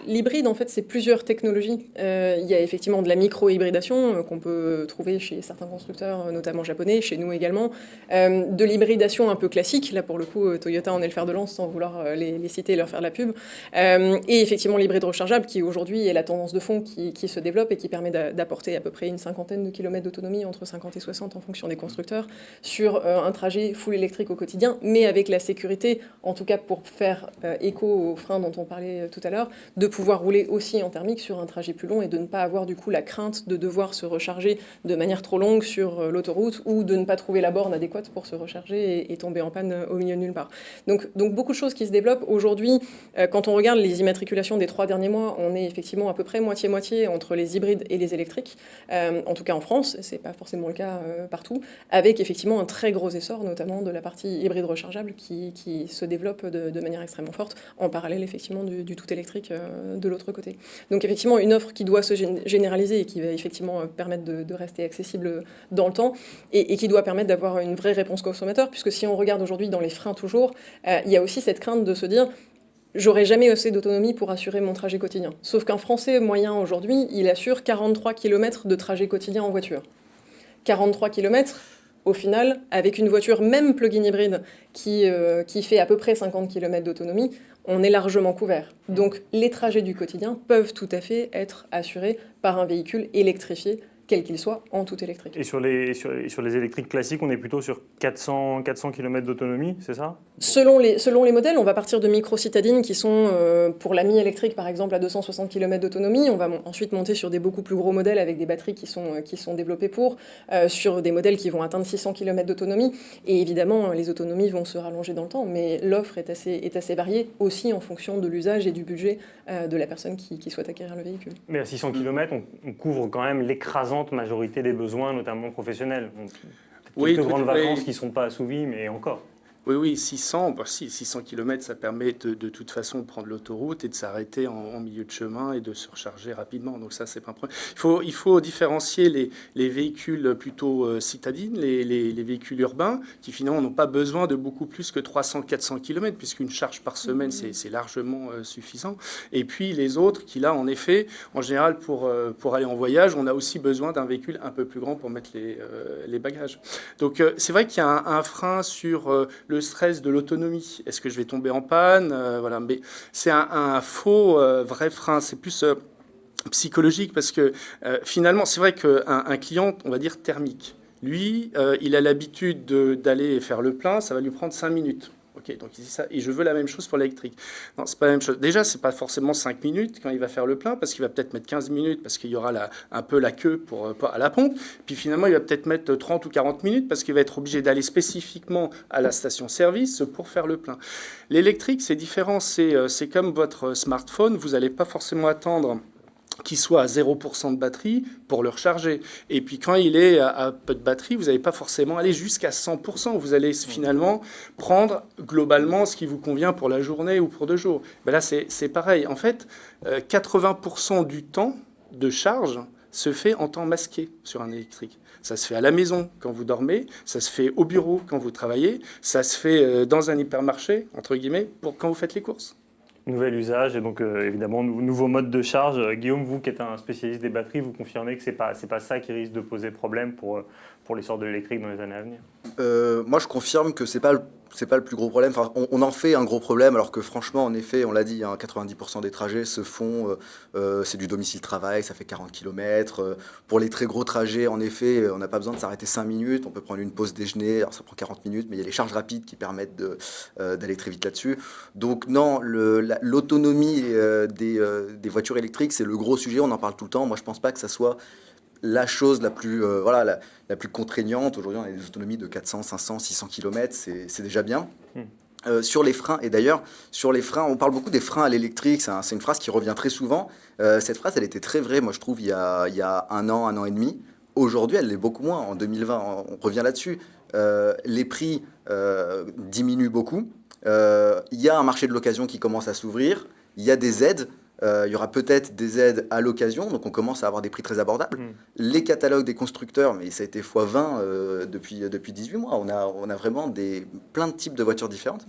l'hybride, en fait, c'est plusieurs technologies. Il y a effectivement de la micro-hybridation qu'on peut trouver chez certains constructeurs, notamment japonais, chez nous également. De l'hybridation un peu classique, là, pour le coup, Toyota en est le fer de lance sans vouloir les citer et leur faire la pub. Et effectivement, l'hybride rechargeable qui aujourd'hui est la tendance de fond qui se développe et qui permet d'apporter à peu près une 50aine de kilomètres d'autonomie, entre 50 et 60 en fonction des constructeurs, sur un trajet full électrique au quotidien, mais avec la sécurité, en tout cas pour faire écho aux freins dont on parlait tout à l'heure, de pouvoir rouler aussi en thermique sur un trajet plus long et de ne pas avoir du coup la crainte de devoir se recharger de manière trop longue sur l'autoroute ou de ne pas trouver la borne adéquate pour se recharger et tomber en panne au milieu de nulle part. Donc beaucoup de choses qui se développent. Aujourd'hui, quand on regarde les immatriculations des 3 derniers mois, on est effectivement à peu près moitié-moitié entre les hybrides et les électriques, en tout cas en France, c'est pas forcément le cas partout, avec effectivement un très gros essor, notamment de la partie hybride rechargeable qui se développe de manière extrêmement forte, en parallèle effectivement du tout électrique de l'autre côté. Donc effectivement, une offre qui doit se généraliser et qui va effectivement permettre de rester accessible dans le temps et qui doit permettre d'avoir une vraie réponse consommateur, puisque si on regarde aujourd'hui dans les freins toujours, il y a aussi cette crainte de se dire j'aurai jamais assez d'autonomie pour assurer mon trajet quotidien. Sauf qu'un Français moyen aujourd'hui, il assure 43 km de trajet quotidien en voiture. 43 km, au final, avec une voiture même plug-in hybride qui fait à peu près 50 km d'autonomie, on est largement couvert. Donc les trajets du quotidien peuvent tout à fait être assurés par un véhicule électrifié, quel qu'il soit, en tout électrique. Et sur les électriques classiques, on est plutôt sur 400 km d'autonomie, c'est ça? Selon les modèles, on va partir de micro-citadines qui sont, pour la mi-électrique par exemple, à 260 km d'autonomie. On va ensuite monter sur des beaucoup plus gros modèles avec des batteries qui sont développées sur des modèles qui vont atteindre 600 km d'autonomie. Et évidemment, les autonomies vont se rallonger dans le temps, mais l'offre est assez variée aussi en fonction de l'usage et du budget de la personne qui souhaite acquérir le véhicule. Mais à 600 km, on couvre quand même l'écrasante majorité des besoins, notamment professionnels. Oui, quelques grandes oui. vacances qui ne sont pas assouvies, mais encore. Oui, 600 km, ça permet de toute façon de prendre l'autoroute et de s'arrêter en milieu de chemin et de se recharger rapidement. Donc ça, c'est pas un problème. Il faut différencier les véhicules plutôt citadines, les véhicules urbains, qui finalement n'ont pas besoin de beaucoup plus que 300-400 km, puisqu'une charge par semaine, c'est largement suffisant. Et puis les autres qui, là, en effet, en général, pour aller en voyage, on a aussi besoin d'un véhicule un peu plus grand pour mettre les bagages. Donc c'est vrai qu'il y a un frein sur le stress de l'autonomie. Est-ce que je vais tomber en panne? Voilà. Mais c'est un faux vrai frein. C'est plus psychologique parce que finalement, c'est vrai qu'un client, on va dire thermique, lui, il a l'habitude d'aller faire le plein, ça va lui prendre 5 minutes. Ok, donc il dit ça, et je veux la même chose pour l'électrique. Non, c'est pas la même chose. Déjà, c'est pas forcément 5 minutes quand il va faire le plein, parce qu'il va peut-être mettre 15 minutes, parce qu'il y aura un peu la queue à la pompe. Puis finalement, il va peut-être mettre 30 ou 40 minutes, parce qu'il va être obligé d'aller spécifiquement à la station-service pour faire le plein. L'électrique, c'est différent. C'est comme votre smartphone. Vous n'allez pas forcément attendre qu'il soit à 0% de batterie pour le recharger. Et puis quand il est à peu de batterie, vous n'allez pas forcément aller jusqu'à 100%. Vous allez finalement prendre globalement ce qui vous convient pour la journée ou pour 2 jours. Ben là, c'est pareil. En fait, 80% du temps de charge se fait en temps masqué sur un électrique. Ça se fait à la maison quand vous dormez, ça se fait au bureau quand vous travaillez, ça se fait dans un hypermarché, entre guillemets, quand vous faites les courses. Nouvel usage et donc évidemment nouveau mode de charge. Guillaume, vous qui êtes un spécialiste des batteries, vous confirmez que c'est pas ça qui risque de poser problème pour l'essor de l'électrique dans les années à venir? Moi, je confirme que c'est pas le plus gros problème. Enfin, on en fait un gros problème, alors que franchement, en effet, on l'a dit, hein, 90% des trajets se font, c'est du domicile-travail, ça fait 40 km. Pour les très gros trajets, en effet, on n'a pas besoin de s'arrêter 5 minutes, on peut prendre une pause déjeuner, alors ça prend 40 minutes, mais il y a les charges rapides qui permettent d'aller très vite là-dessus. Donc non, l'autonomie des voitures électriques, c'est le gros sujet, on en parle tout le temps. Moi, je pense pas que ça soit la chose la plus, la plus contraignante. Aujourd'hui, on a des autonomies de 400, 500, 600 km, c'est déjà bien. Sur les freins, et d'ailleurs, sur les freins, on parle beaucoup des freins à l'électrique, c'est une phrase qui revient très souvent. Cette phrase, elle était très vraie, moi je trouve, il y a un an et demi. Aujourd'hui, elle l'est beaucoup moins. En 2020, on revient là-dessus. Les prix diminuent beaucoup. Il y a un marché de l'occasion qui commence à s'ouvrir. Il y a des aides. Il y aura peut-être des aides à l'occasion, donc on commence à avoir des prix très abordables. Les catalogues des constructeurs, mais ça a été x20 depuis 18 mois. On a vraiment plein de types de voitures différentes.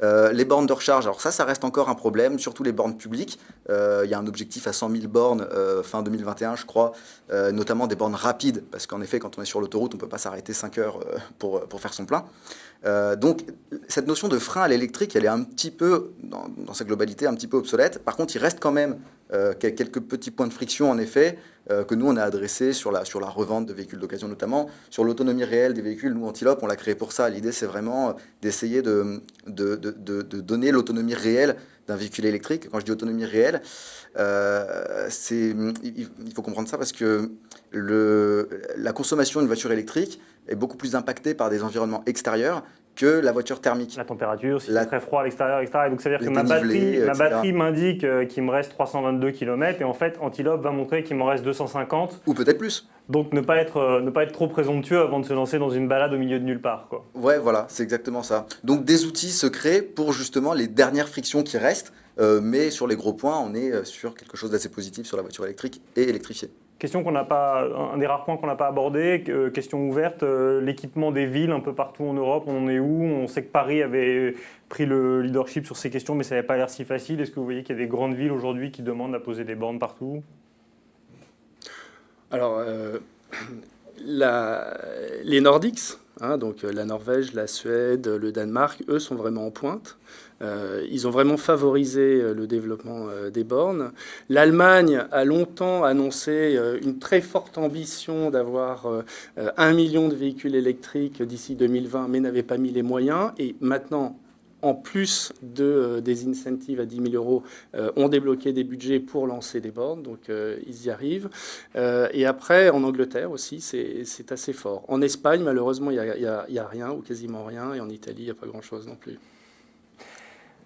Les bornes de recharge, alors ça reste encore un problème, surtout les bornes publiques. Il y a un objectif à 100 000 bornes fin 2021, je crois, notamment des bornes rapides, parce qu'en effet, quand on est sur l'autoroute, on ne peut pas s'arrêter 5 heures pour faire son plein. Donc, cette notion de frein à l'électrique, elle est un petit peu, dans sa globalité, un petit peu obsolète. Par contre, il reste quand même quelques petits points de friction, en effet, que nous, on a adressés sur la revente de véhicules d'occasion, notamment sur l'autonomie réelle des véhicules. Nous, Antilope, on l'a créé pour ça. L'idée, c'est vraiment d'essayer de donner l'autonomie réelle d'un véhicule électrique. Quand je dis autonomie réelle, il faut comprendre ça parce que la consommation d'une voiture électrique est beaucoup plus impactée par des environnements extérieurs que la voiture thermique. La température, si c'est très froid à l'extérieur, etc. Et donc ça veut dire que ma batterie m'indique qu'il me reste 322 km et en fait Antilope va montrer qu'il m'en reste 250. Ou peut-être plus. Donc ne pas être trop présomptueux avant de se lancer dans une balade au milieu de nulle part, quoi. Ouais, voilà, c'est exactement ça. Donc des outils se créent pour justement les dernières frictions qui restent, mais sur les gros points, on est sur quelque chose d'assez positif sur la voiture électrique et électrifiée. Question un des rares points qu'on n'a pas abordé, question ouverte, l'équipement des villes un peu partout en Europe, on en est où? On sait que Paris avait pris le leadership sur ces questions, mais ça n'avait pas l'air si facile. Est-ce que vous voyez qu'il y a des grandes villes aujourd'hui qui demandent à poser des bornes partout? Alors, les Nordiques, Donc la Norvège, la Suède, le Danemark, eux sont vraiment en pointe. Ils ont vraiment favorisé le développement des bornes. L'Allemagne a longtemps annoncé une très forte ambition d'avoir 1 million de véhicules électriques d'ici 2020, mais n'avait pas mis les moyens. Et maintenant, en plus des incentives à 10 000 euros, ont débloqué des budgets pour lancer des bornes, donc ils y arrivent. Et après, en Angleterre aussi, c'est assez fort. En Espagne, malheureusement, il n'y a rien, ou quasiment rien, et en Italie, il n'y a pas grand-chose non plus.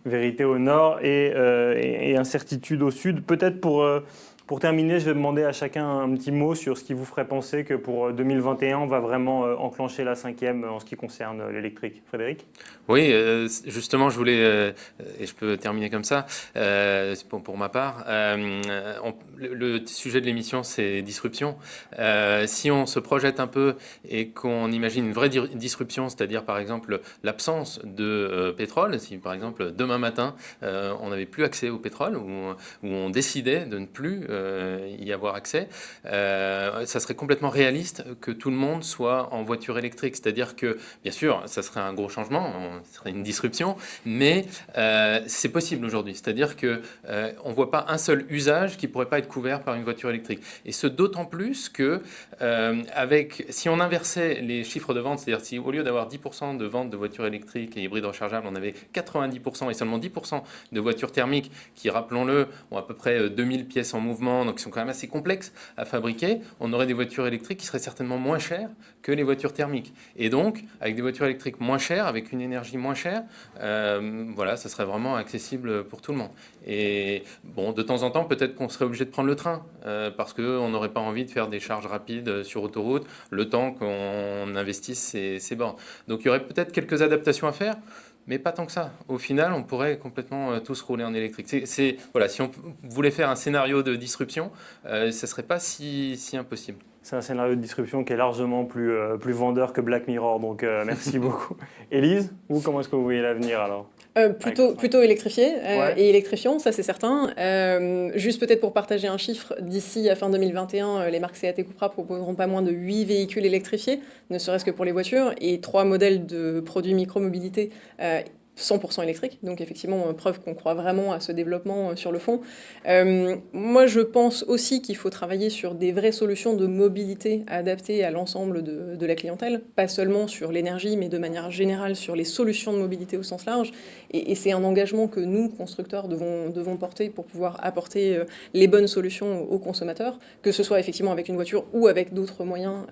Vérité au nord et incertitude au sud. Peut-être pour terminer, je vais demander à chacun un petit mot sur ce qui vous ferait penser que pour 2021, on va vraiment enclencher la 5e en ce qui concerne l'électrique. Frédéric ? Oui, justement, je voulais, et je peux terminer comme ça, pour ma part, le sujet de l'émission, c'est disruption. Si on se projette un peu et qu'on imagine une vraie disruption, c'est-à-dire par exemple l'absence de pétrole, si par exemple demain matin, on n'avait plus accès au pétrole, ou on décidait de ne plus y avoir accès, ça serait complètement réaliste que tout le monde soit en voiture électrique. C'est-à-dire que, bien sûr, ça serait un gros changement, ce serait une disruption, mais c'est possible aujourd'hui. C'est-à-dire que on voit pas un seul usage qui pourrait pas être couvert par une voiture électrique. Et ce d'autant plus que si on inversait les chiffres de vente, c'est-à-dire si au lieu d'avoir 10% de ventes de voitures électriques et hybrides rechargeables, on avait 90% et seulement 10% de voitures thermiques qui, rappelons-le, ont à peu près 2000 pièces en mouvement, donc qui sont quand même assez complexes à fabriquer, on aurait des voitures électriques qui seraient certainement moins chères que les voitures thermiques. Et donc, avec des voitures électriques moins chères, avec une énergie moins chère, voilà, ça serait vraiment accessible pour tout le monde. Et bon, de temps en temps, peut-être qu'on serait obligé de prendre le train, parce qu'on n'aurait pas envie de faire des charges rapides sur autoroute, le temps qu'on investisse ces bornes. Donc il y aurait peut-être quelques adaptations à faire, mais pas tant que ça. Au final, on pourrait complètement tous rouler en électrique. Voilà, si on voulait faire un scénario de disruption, ça ne serait pas si impossible. C'est un scénario de disruption qui est largement plus vendeur que Black Mirror, donc merci beaucoup. Élise, vous, comment est-ce que vous voyez l'avenir alors ? Plutôt électrifié Ouais. et électrifiant, ça c'est certain. Juste peut-être pour partager un chiffre, d'ici à fin 2021, les marques Seat et Cupra proposeront pas moins de 8 véhicules électrifiés, ne serait-ce que pour les voitures, et 3 modèles de produits micro-mobilité 100% électrique. Donc effectivement, preuve qu'on croit vraiment à ce développement sur le fond. Moi, je pense aussi qu'il faut travailler sur des vraies solutions de mobilité adaptées à l'ensemble de la clientèle, pas seulement sur l'énergie, mais de manière générale sur les solutions de mobilité au sens large. Et c'est un engagement que nous, constructeurs, devons porter pour pouvoir apporter les bonnes solutions aux consommateurs, que ce soit effectivement avec une voiture ou avec d'autres moyens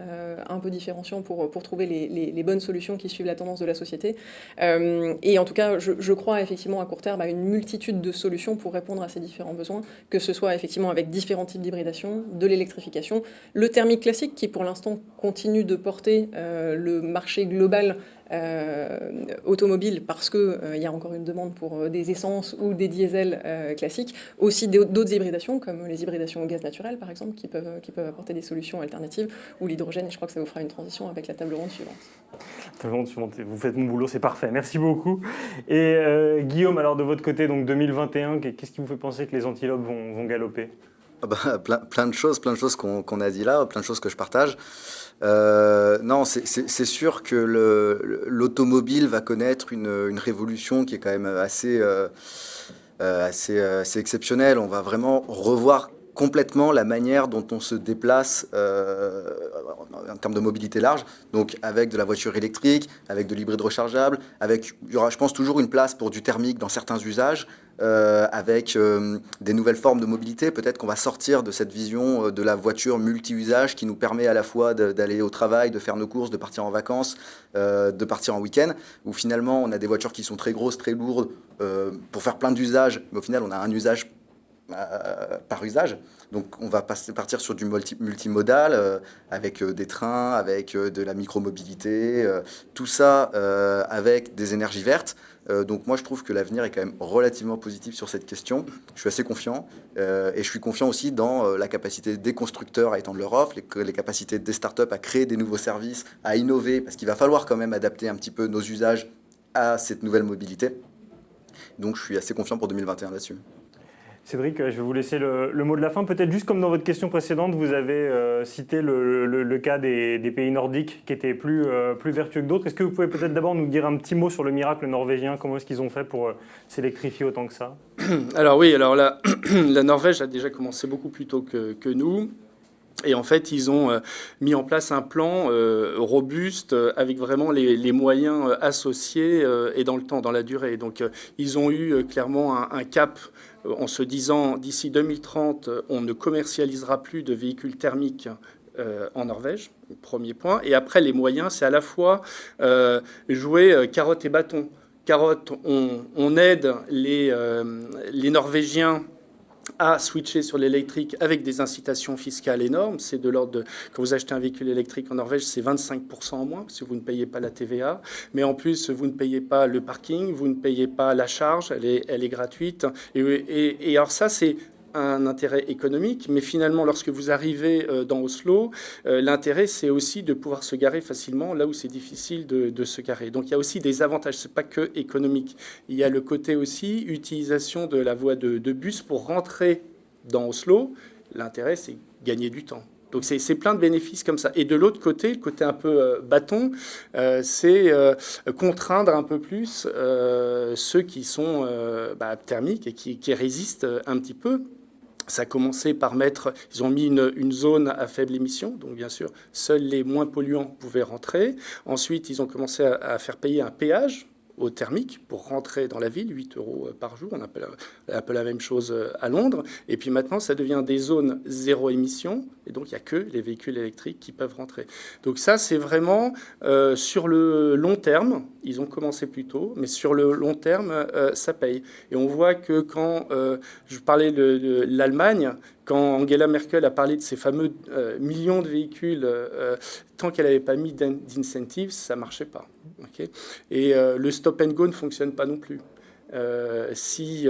un peu différenciants pour trouver les bonnes solutions qui suivent la tendance de la société. Et en tout cas, je crois effectivement à court terme à une multitude de solutions pour répondre à ces différents besoins, que ce soit effectivement avec différents types d'hybridation, de l'électrification, le thermique classique qui pour l'instant continue de porter le marché global automobile parce qu'il y a encore une demande pour des essences ou des diesels classiques, aussi d'autres hybridations comme les hybridations au gaz naturel par exemple qui peuvent apporter des solutions alternatives, ou l'hydrogène, et je crois que ça vous fera une transition avec la table ronde suivante. Table ronde suivante, vous faites mon boulot, c'est parfait, merci beaucoup. Et Guillaume, alors de votre côté, donc 2021, qu'est-ce qui vous fait penser que les antilopes vont galoper ? Plein de choses qu'on a dit là, plein de choses que je partage. Non, c'est sûr que l'automobile va connaître une révolution qui est quand même assez exceptionnelle. On va vraiment revoir complètement la manière dont on se déplace en termes de mobilité large, donc avec de la voiture électrique, avec de l'hybride rechargeable, il y aura, je pense, toujours une place pour du thermique dans certains usages, avec des nouvelles formes de mobilité. Peut-être qu'on va sortir de cette vision de la voiture multi-usage qui nous permet à la fois d'aller au travail, de faire nos courses, de partir en vacances, de partir en week-end, où finalement on a des voitures qui sont très grosses, très lourdes, pour faire plein d'usages, mais au final on a un usage par usage. Donc on va partir sur du multimodal, avec des trains, avec de la micromobilité, tout ça avec des énergies vertes. Donc moi je trouve que l'avenir est quand même relativement positif sur cette question. Je suis assez confiant et je suis confiant aussi dans la capacité des constructeurs à étendre leur offre, les capacités des startups à créer des nouveaux services, à innover, parce qu'il va falloir quand même adapter un petit peu nos usages à cette nouvelle mobilité. Donc je suis assez confiant pour 2021 là-dessus. Cédric, je vais vous laisser le mot de la fin. Peut-être juste comme dans votre question précédente, vous avez cité le cas des pays nordiques qui étaient plus vertueux que d'autres. Est-ce que vous pouvez peut-être d'abord nous dire un petit mot sur le miracle norvégien? Comment est-ce qu'ils ont fait pour s'électrifier autant que ça? Alors oui, alors là, la Norvège a déjà commencé beaucoup plus tôt que nous. Et en fait, ils ont mis en place un plan robuste avec vraiment les moyens associés et dans le temps, dans la durée. Donc, ils ont eu clairement un cap en se disant d'ici 2030, on ne commercialisera plus de véhicules thermiques en Norvège, premier point. Et après, les moyens, c'est à la fois jouer carotte et bâton. Carotte, on aide les Norvégiens à switcher sur l'électrique avec des incitations fiscales énormes. C'est de l'ordre de, quand vous achetez un véhicule électrique en Norvège, c'est 25% en moins, parce que vous ne payez pas la TVA. Mais en plus, vous ne payez pas le parking, vous ne payez pas la charge, elle est gratuite. Et alors ça, c'est un intérêt économique, mais finalement, lorsque vous arrivez dans Oslo, l'intérêt, c'est aussi de pouvoir se garer facilement là où c'est difficile de se garer. Donc, il y a aussi des avantages, c'est pas que économique. Il y a le côté aussi utilisation de la voie de bus pour rentrer dans Oslo. L'intérêt, c'est gagner du temps. Donc, c'est plein de bénéfices comme ça. Et de l'autre côté, le côté un peu bâton, c'est contraindre un peu plus ceux qui sont thermiques et qui résistent un petit peu. Ça a commencé par ils ont mis une zone à faible émission, donc bien sûr, seuls les moins polluants pouvaient rentrer. Ensuite, ils ont commencé à faire payer un péage aux thermiques pour rentrer dans la ville, 8 € par jour. On appelle un peu la même chose à Londres. Et puis maintenant, ça devient des zones zéro émission. Et donc, il n'y a que les véhicules électriques qui peuvent rentrer. Donc ça, c'est vraiment sur le long terme. Ils ont commencé plus tôt, mais sur le long terme, ça paye. Et on voit que quand je parlais de l'Allemagne, quand Angela Merkel a parlé de ces fameux millions de véhicules, tant qu'elle n'avait pas mis d'incentives, ça ne marchait pas. Okay, et le stop and go ne fonctionne pas non plus. Si,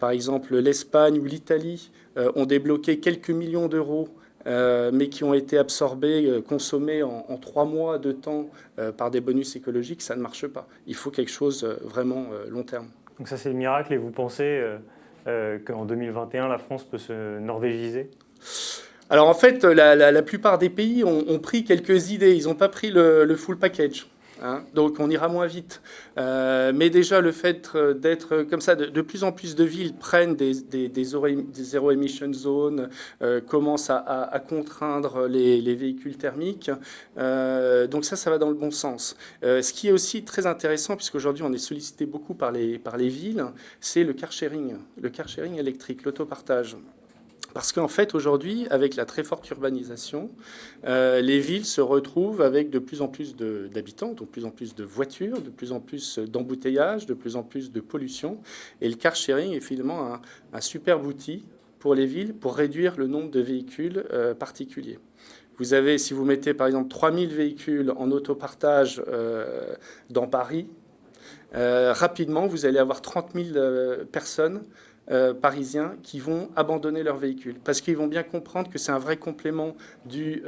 par exemple, l'Espagne ou l'Italie ont débloqué quelques millions d'euros, mais qui ont été absorbés, consommés en 3 mois de temps par des bonus écologiques, ça ne marche pas. Il faut quelque chose vraiment long terme. Donc ça, c'est le miracle. Et vous pensez qu'en 2021, la France peut se norvégiser? Alors en fait, la plupart des pays ont pris quelques idées. Ils n'ont pas pris le full package. Donc on ira moins vite. Mais déjà, le fait d'être comme ça, de plus en plus de villes prennent des zéro emission zones, commencent à contraindre les véhicules thermiques. Donc ça va dans le bon sens. Ce qui est aussi très intéressant, puisqu'aujourd'hui on est sollicité beaucoup par les villes, c'est le car sharing électrique, l'autopartage. Parce qu'en fait, aujourd'hui, avec la très forte urbanisation, les villes se retrouvent avec de plus en plus d'habitants, de plus en plus de voitures, de plus en plus d'embouteillages, de plus en plus de pollution. Et le car sharing est finalement un superbe outil pour les villes pour réduire le nombre de véhicules particuliers. Vous avez, si vous mettez par exemple 3000 véhicules en autopartage dans Paris, rapidement, vous allez avoir 30 000 personnes parisiens qui vont abandonner leur véhicule parce qu'ils vont bien comprendre que c'est un vrai complément du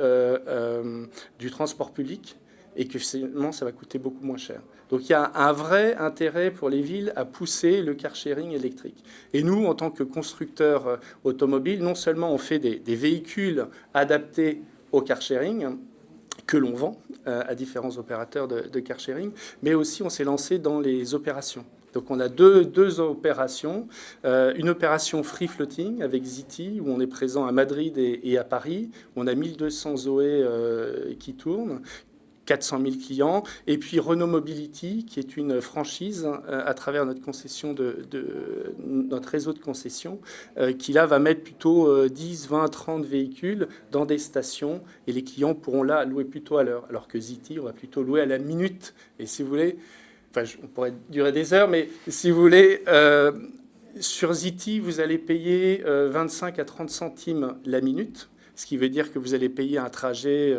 transport public et que finalement ça va coûter beaucoup moins cher. Donc il y a un vrai intérêt pour les villes à pousser le car sharing électrique. Et nous, en tant que constructeurs automobiles, non seulement on fait des véhicules adaptés au car sharing que l'on vend à différents opérateurs de car sharing, mais aussi on s'est lancé dans les opérations. Donc on a deux opérations, une opération free floating avec Zity, où on est présent à Madrid et à Paris, où on a 1200 Zoé qui tournent, 400 000 clients, et puis Renault Mobility, qui est une franchise à travers notre concession notre réseau de concessions, qui là va mettre plutôt 10, 20, 30 véhicules dans des stations, et les clients pourront là louer plutôt à l'heure, alors que Zity, on va plutôt louer à la minute. Et si vous voulez, on pourrait durer des heures, mais si vous voulez, sur Zity, vous allez payer 25 à 30 centimes la minute, ce qui veut dire que vous allez payer un trajet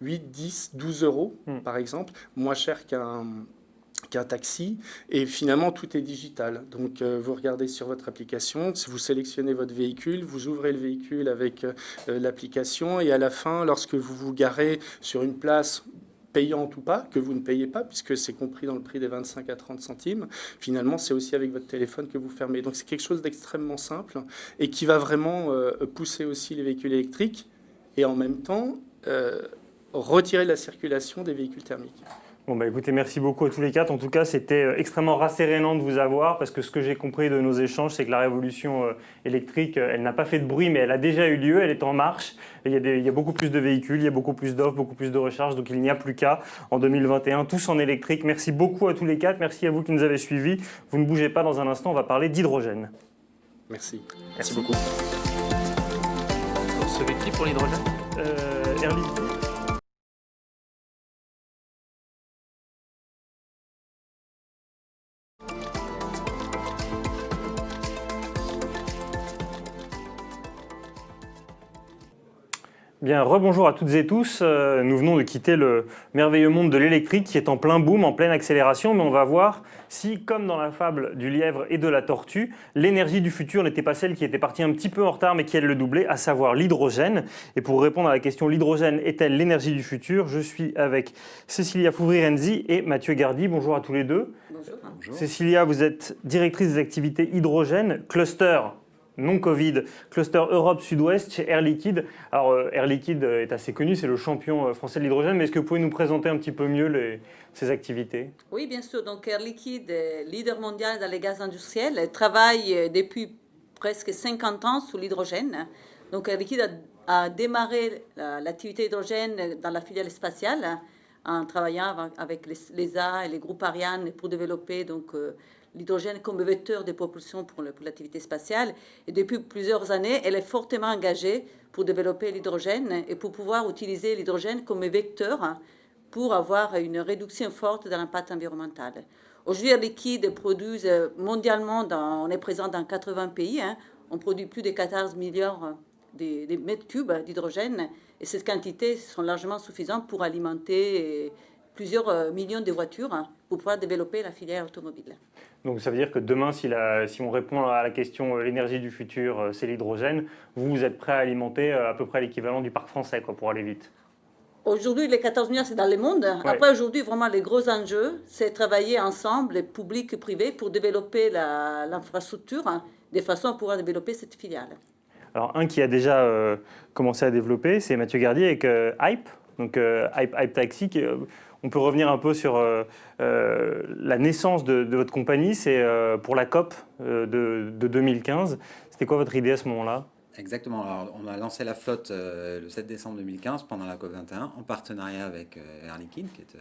8, 10, 12 euros, par exemple, moins cher qu'un taxi. Et finalement, tout est digital. Donc, vous regardez sur votre application, vous sélectionnez votre véhicule, vous ouvrez le véhicule avec l'application, et à la fin, lorsque vous vous garez sur une place payante ou pas, que vous ne payez pas, puisque c'est compris dans le prix des 25 à 30 centimes. Finalement, c'est aussi avec votre téléphone que vous fermez. Donc c'est quelque chose d'extrêmement simple et qui va vraiment pousser aussi les véhicules électriques et en même temps retirer de la circulation des véhicules thermiques. Bon, bah écoutez, merci beaucoup à tous les quatre. En tout cas, c'était extrêmement rassérénant de vous avoir parce que ce que j'ai compris de nos échanges, c'est que la révolution électrique, elle n'a pas fait de bruit, mais elle a déjà eu lieu, elle est en marche. Et il y a beaucoup plus de véhicules, il y a beaucoup plus d'offres, beaucoup plus de recharges, donc il n'y a plus qu'à en 2021, tous en électrique. Merci beaucoup à tous les quatre, merci à vous qui nous avez suivis. Vous ne bougez pas, dans un instant, on va parler d'hydrogène. Merci. Merci beaucoup. Vous recevez qui pour l'hydrogène Air Liquide. Bien, rebonjour à toutes et tous. Nous venons de quitter le merveilleux monde de l'électrique qui est en plein boom, en pleine accélération, mais on va voir si, comme dans la fable du lièvre et de la tortue, l'énergie du futur n'était pas celle qui était partie un petit peu en retard, mais qui allait le doubler, à savoir l'hydrogène. Et pour répondre à la question l'hydrogène est-elle l'énergie du futur, je suis avec Cécilia Fouvry-Renzi et Mathieu Gardy. Bonjour à tous les deux. Bonjour. Bonjour. Cécilia, vous êtes directrice des activités hydrogène, cluster non-Covid, cluster Europe Sud-Ouest chez Air Liquide. Alors Air Liquide est assez connu, c'est le champion français de l'hydrogène, mais est-ce que vous pouvez nous présenter un petit peu mieux ces activités? Oui, bien sûr. Donc Air Liquide est leader mondial dans les gaz industriels. Elle travaille depuis presque 50 ans sur l'hydrogène. Donc Air Liquide a démarré l'activité hydrogène dans la filière spatiale en travaillant avec l'ESA et les groupes Ariane pour développer donc l'hydrogène comme vecteur de propulsion pour l'activité spatiale. Et depuis plusieurs années, elle est fortement engagée pour développer l'hydrogène et pour pouvoir utiliser l'hydrogène comme vecteur pour avoir une réduction forte de l'impact environnemental. Aujourd'hui, Air Liquide produit mondialement, on est présent dans 80 pays, on produit plus de 14 milliards de mètres cubes d'hydrogène et ces quantités sont largement suffisantes pour alimenter plusieurs millions de voitures pour pouvoir développer la filière automobile. Donc ça veut dire que demain, si on répond à la question l'énergie du futur, c'est l'hydrogène, vous êtes prêt à alimenter à peu près l'équivalent du parc français pour aller vite? Aujourd'hui, les 14 milliards, c'est dans le monde. Ouais. Après, aujourd'hui, vraiment, les gros enjeux, c'est travailler ensemble, public et privé, pour développer l'infrastructure de façon à pouvoir développer cette filiale. Alors un qui a déjà commencé à développer, c'est Mathieu Gardy avec Hype, donc Hype Taxi. On peut revenir un peu sur la naissance de votre compagnie, c'est pour la COP de 2015. C'était quoi votre idée à ce moment-là? Exactement. Alors, on a lancé la flotte le 7 décembre 2015 pendant la COP21 en partenariat avec Air Liquide, qui est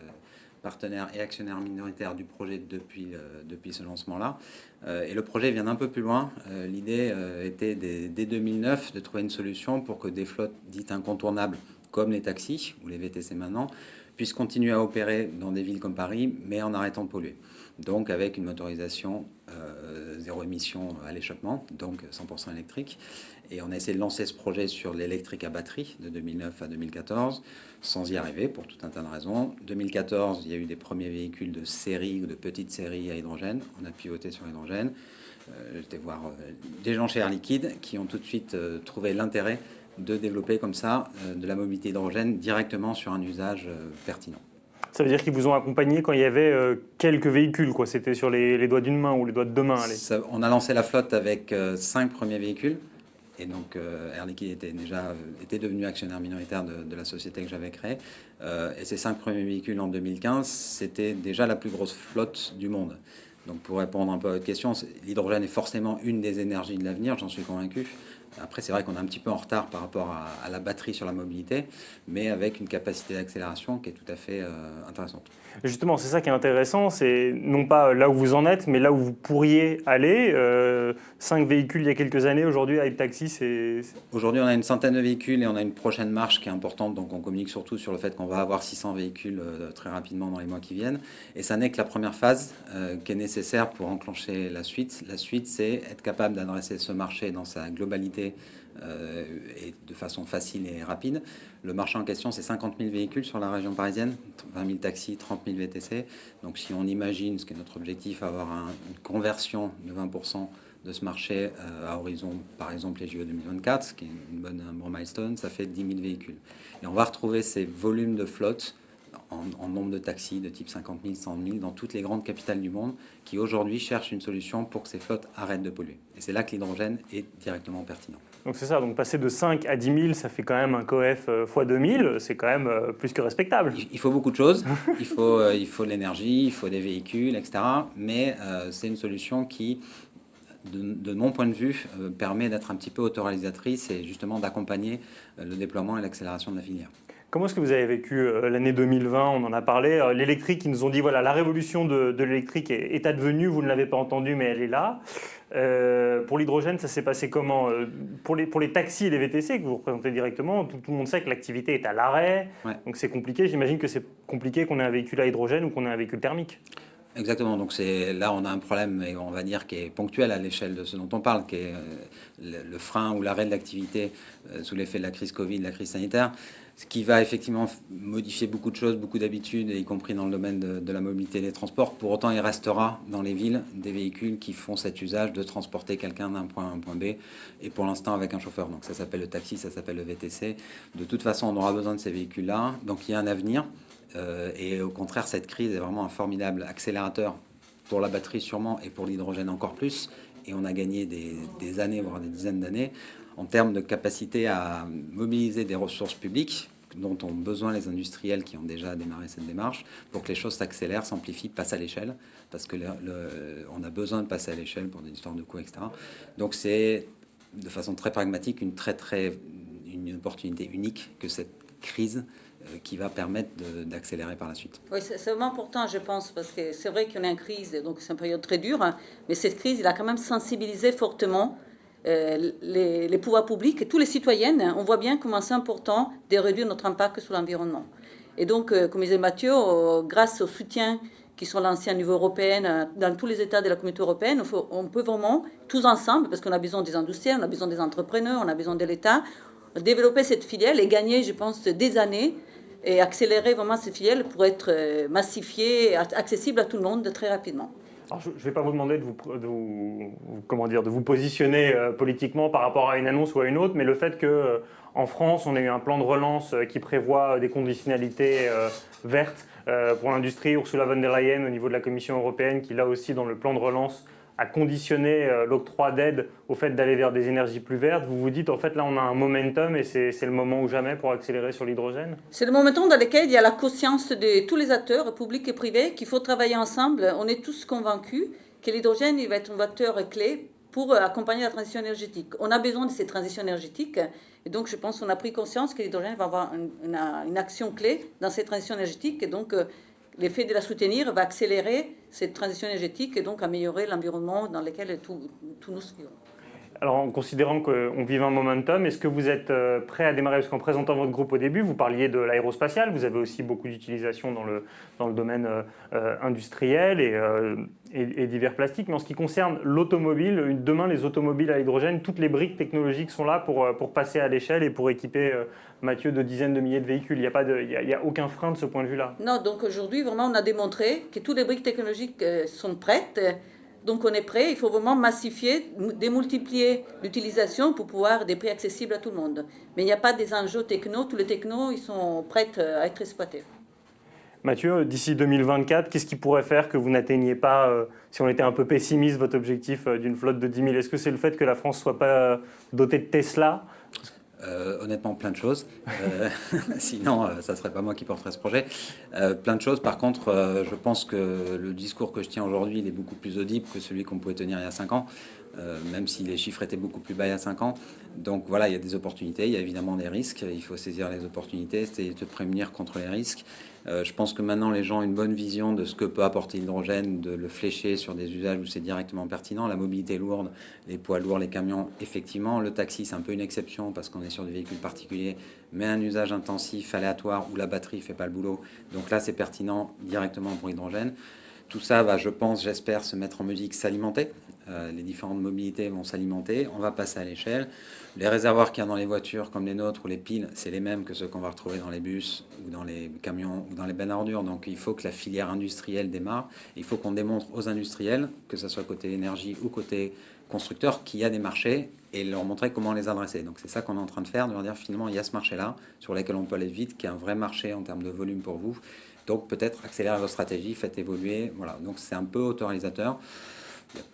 partenaire et actionnaire minoritaire du projet depuis ce lancement-là. Et le projet vient d'un peu plus loin. L'idée était dès 2009 de trouver une solution pour que des flottes dites incontournables comme les taxis ou les VTC maintenant puissent continuer à opérer dans des villes comme Paris, mais en arrêtant de polluer. Donc avec une motorisation zéro émission à l'échappement, donc 100% électrique. Et on a essayé de lancer ce projet sur l'électrique à batterie de 2009 à 2014, sans y arriver pour tout un tas de raisons. 2014, il y a eu des premiers véhicules de série ou de petite série à hydrogène. On a pivoté sur l'hydrogène. J'étais voir des gens chez Air Liquide qui ont tout de suite trouvé l'intérêt de développer comme ça de la mobilité hydrogène directement sur un usage pertinent. Ça veut dire qu'ils vous ont accompagné quand il y avait quelques véhicules, quoi. C'était sur les doigts d'une main ou les doigts de deux mains. On a lancé la flotte avec 5 premiers véhicules. Et donc Air Liquide était devenu actionnaire minoritaire de la société que j'avais créée. Et ces 5 premiers véhicules en 2015, c'était déjà la plus grosse flotte du monde. Donc pour répondre un peu à votre question, l'hydrogène est forcément une des énergies de l'avenir, j'en suis convaincu. Après, c'est vrai qu'on est un petit peu en retard par rapport à la batterie sur la mobilité, mais avec une capacité d'accélération qui est tout à fait intéressante. Justement, c'est ça qui est intéressant, c'est non pas là où vous en êtes, mais là où vous pourriez aller. 5 véhicules il y a quelques années, aujourd'hui, Hype Taxi, c'est... Aujourd'hui, on a une centaine de véhicules et on a une prochaine marche qui est importante, donc on communique surtout sur le fait qu'on va avoir 600 véhicules très rapidement dans les mois qui viennent. Et ça n'est que la première phase qui est nécessaire pour enclencher la suite. La suite, c'est être capable d'adresser ce marché dans sa globalité et de façon facile et rapide. Le marché en question, c'est 50 000 véhicules sur la région parisienne, 20 000 taxis, 30 000 VTC. Donc si on imagine, ce qui est notre objectif, avoir une conversion de 20% de ce marché à horizon, par exemple les JO 2024, ce qui est un bon milestone, ça fait 10 000 véhicules. Et on va retrouver ces volumes de flotte en nombre de taxis de type 50 000, 100 000 dans toutes les grandes capitales du monde qui aujourd'hui cherchent une solution pour que ces flottes arrêtent de polluer. Et c'est là que l'hydrogène est directement pertinent. Donc c'est ça, donc passer de 5 à 10 000, ça fait quand même un coef x 2000, c'est quand même plus que respectable. Il faut beaucoup de choses, il faut de l'énergie, il faut des véhicules, etc. Mais c'est une solution qui, de mon point de vue, permet d'être un petit peu autoréalisatrice et justement d'accompagner le déploiement et l'accélération de la filière. Comment est-ce que vous avez vécu l'année 2020 ? On en a parlé. L'électrique, ils nous ont dit, voilà, la révolution de l'électrique est advenue, vous ne l'avez pas entendue, mais elle est là. Pour l'hydrogène, ça s'est passé comment ? Pour les taxis et les VTC que vous représentez directement, tout le monde sait que l'activité est à l'arrêt, Ouais. donc c'est compliqué. J'imagine que c'est compliqué qu'on ait un véhicule à hydrogène ou qu'on ait un véhicule thermique. Exactement, donc là on a un problème, on va dire, qui est ponctuel à l'échelle de ce dont on parle, qui est le frein ou l'arrêt de l'activité sous l'effet de la crise Covid, de la crise sanitaire, ce qui va effectivement modifier beaucoup de choses, beaucoup d'habitudes, y compris dans le domaine de la mobilité et des transports. Pour autant, il restera dans les villes des véhicules qui font cet usage de transporter quelqu'un d'un point A à un point B, et pour l'instant avec un chauffeur. Donc ça s'appelle le taxi, ça s'appelle le VTC. De toute façon, on aura besoin de ces véhicules-là, donc il y a un avenir. Et au contraire, cette crise est vraiment un formidable accélérateur pour la batterie sûrement et pour l'hydrogène encore plus. Et on a gagné des années, voire des dizaines d'années, en termes de capacité à mobiliser des ressources publiques dont ont besoin les industriels qui ont déjà démarré cette démarche pour que les choses s'accélèrent, s'amplifient, passent à l'échelle, parce que on a besoin de passer à l'échelle pour des histoires de coûts, etc. Donc c'est, de façon très pragmatique, une opportunité unique que cette crise qui va permettre d'accélérer par la suite. Oui, c'est vraiment important, je pense, parce que c'est vrai qu'on est en crise, donc c'est une période très dure, hein, mais cette crise, il a quand même sensibilisé fortement les pouvoirs publics et tous les citoyens. On voit bien comment c'est important de réduire notre impact sur l'environnement. Et donc, comme disait Mathieu, grâce au soutien qui sont lancés au niveau européen, dans tous les États de la Communauté européenne, on peut vraiment, tous ensemble, parce qu'on a besoin des industriels, on a besoin des entrepreneurs, on a besoin de l'État, développer cette filière et gagner, je pense, des années et accélérer vraiment cette filière pour être massifiée, accessible à tout le monde très rapidement. Alors, je ne vais pas vous demander de vous positionner politiquement par rapport à une annonce ou à une autre, mais le fait qu'en France, on a eu un plan de relance qui prévoit des conditionnalités vertes pour l'industrie, Ursula von der Leyen au niveau de la Commission européenne, qui là aussi dans le plan de relance a conditionné l'octroi d'aide au fait d'aller vers des énergies plus vertes. Vous vous dites, en fait, là, on a un momentum et c'est le moment ou jamais pour accélérer sur l'hydrogène ? C'est le momentum dans lequel il y a la conscience de tous les acteurs, publics et privés, qu'il faut travailler ensemble. On est tous convaincus que l'hydrogène il va être un facteur clé pour accompagner la transition énergétique. On a besoin de cette transition énergétique et donc je pense qu'on a pris conscience que l'hydrogène va avoir une action clé dans cette transition énergétique et donc l'effet de la soutenir va accélérer cette transition énergétique et donc améliorer l'environnement dans lequel tous nous vivons. Alors, en considérant qu'on vive un momentum, est-ce que vous êtes prêt à démarrer ? Parce qu'en présentant votre groupe au début, vous parliez de l'aérospatial, vous avez aussi beaucoup d'utilisation dans le domaine industriel et divers plastiques. Mais en ce qui concerne l'automobile, demain, les automobiles à hydrogène, toutes les briques technologiques sont là pour passer à l'échelle et pour équiper, Mathieu, de dizaines de milliers de véhicules. Il n'y a aucun frein de ce point de vue-là. Non, donc aujourd'hui, vraiment, on a démontré que toutes les briques technologiques sont prêtes. Donc on est prêt, il faut vraiment massifier, démultiplier l'utilisation pour pouvoir des prix accessibles à tout le monde. Mais il n'y a pas des enjeux techno, tous les technos ils sont prêts à être exploités. Mathieu, d'ici 2024, qu'est-ce qui pourrait faire que vous n'atteigniez pas, si on était un peu pessimiste, votre objectif d'une flotte de 10 000 ? Est-ce que c'est le fait que la France ne soit pas dotée de Tesla ? Honnêtement, plein de choses. Sinon, ça ne serait pas moi qui porterais ce projet. Plein de choses. Par contre, je pense que le discours que je tiens aujourd'hui, il est beaucoup plus audible que celui qu'on pouvait tenir il y a 5 ans, même si les chiffres étaient beaucoup plus bas il y a 5 ans. Donc voilà, il y a des opportunités, il y a évidemment des risques. Il faut saisir les opportunités, c'est de prémunir contre les risques. Je pense que maintenant, les gens ont une bonne vision de ce que peut apporter l'hydrogène, de le flécher sur des usages où c'est directement pertinent. La mobilité lourde, les poids lourds, les camions, effectivement. Le taxi, c'est un peu une exception parce qu'on est sur des véhicules particuliers, mais un usage intensif, aléatoire, où la batterie ne fait pas le boulot. Donc là, c'est pertinent directement pour l'hydrogène. Tout ça va, je pense, j'espère, se mettre en musique, s'alimenter. les différentes mobilités vont s'alimenter, on va passer à l'échelle. Les réservoirs qu'il y a dans les voitures comme les nôtres ou les piles, c'est les mêmes que ceux qu'on va retrouver dans les bus ou dans les camions ou dans les bennes à ordures. Donc il faut que la filière industrielle démarre. Il faut qu'on démontre aux industriels, que ce soit côté énergie ou côté constructeur, qu'il y a des marchés et leur montrer comment les adresser. Donc c'est ça qu'on est en train de faire, de leur dire finalement il y a ce marché-là sur lequel on peut aller vite, qui est un vrai marché en termes de volume pour vous. Donc peut-être accélérer votre stratégie, faites évoluer. Voilà. Donc c'est un peu autorisateur.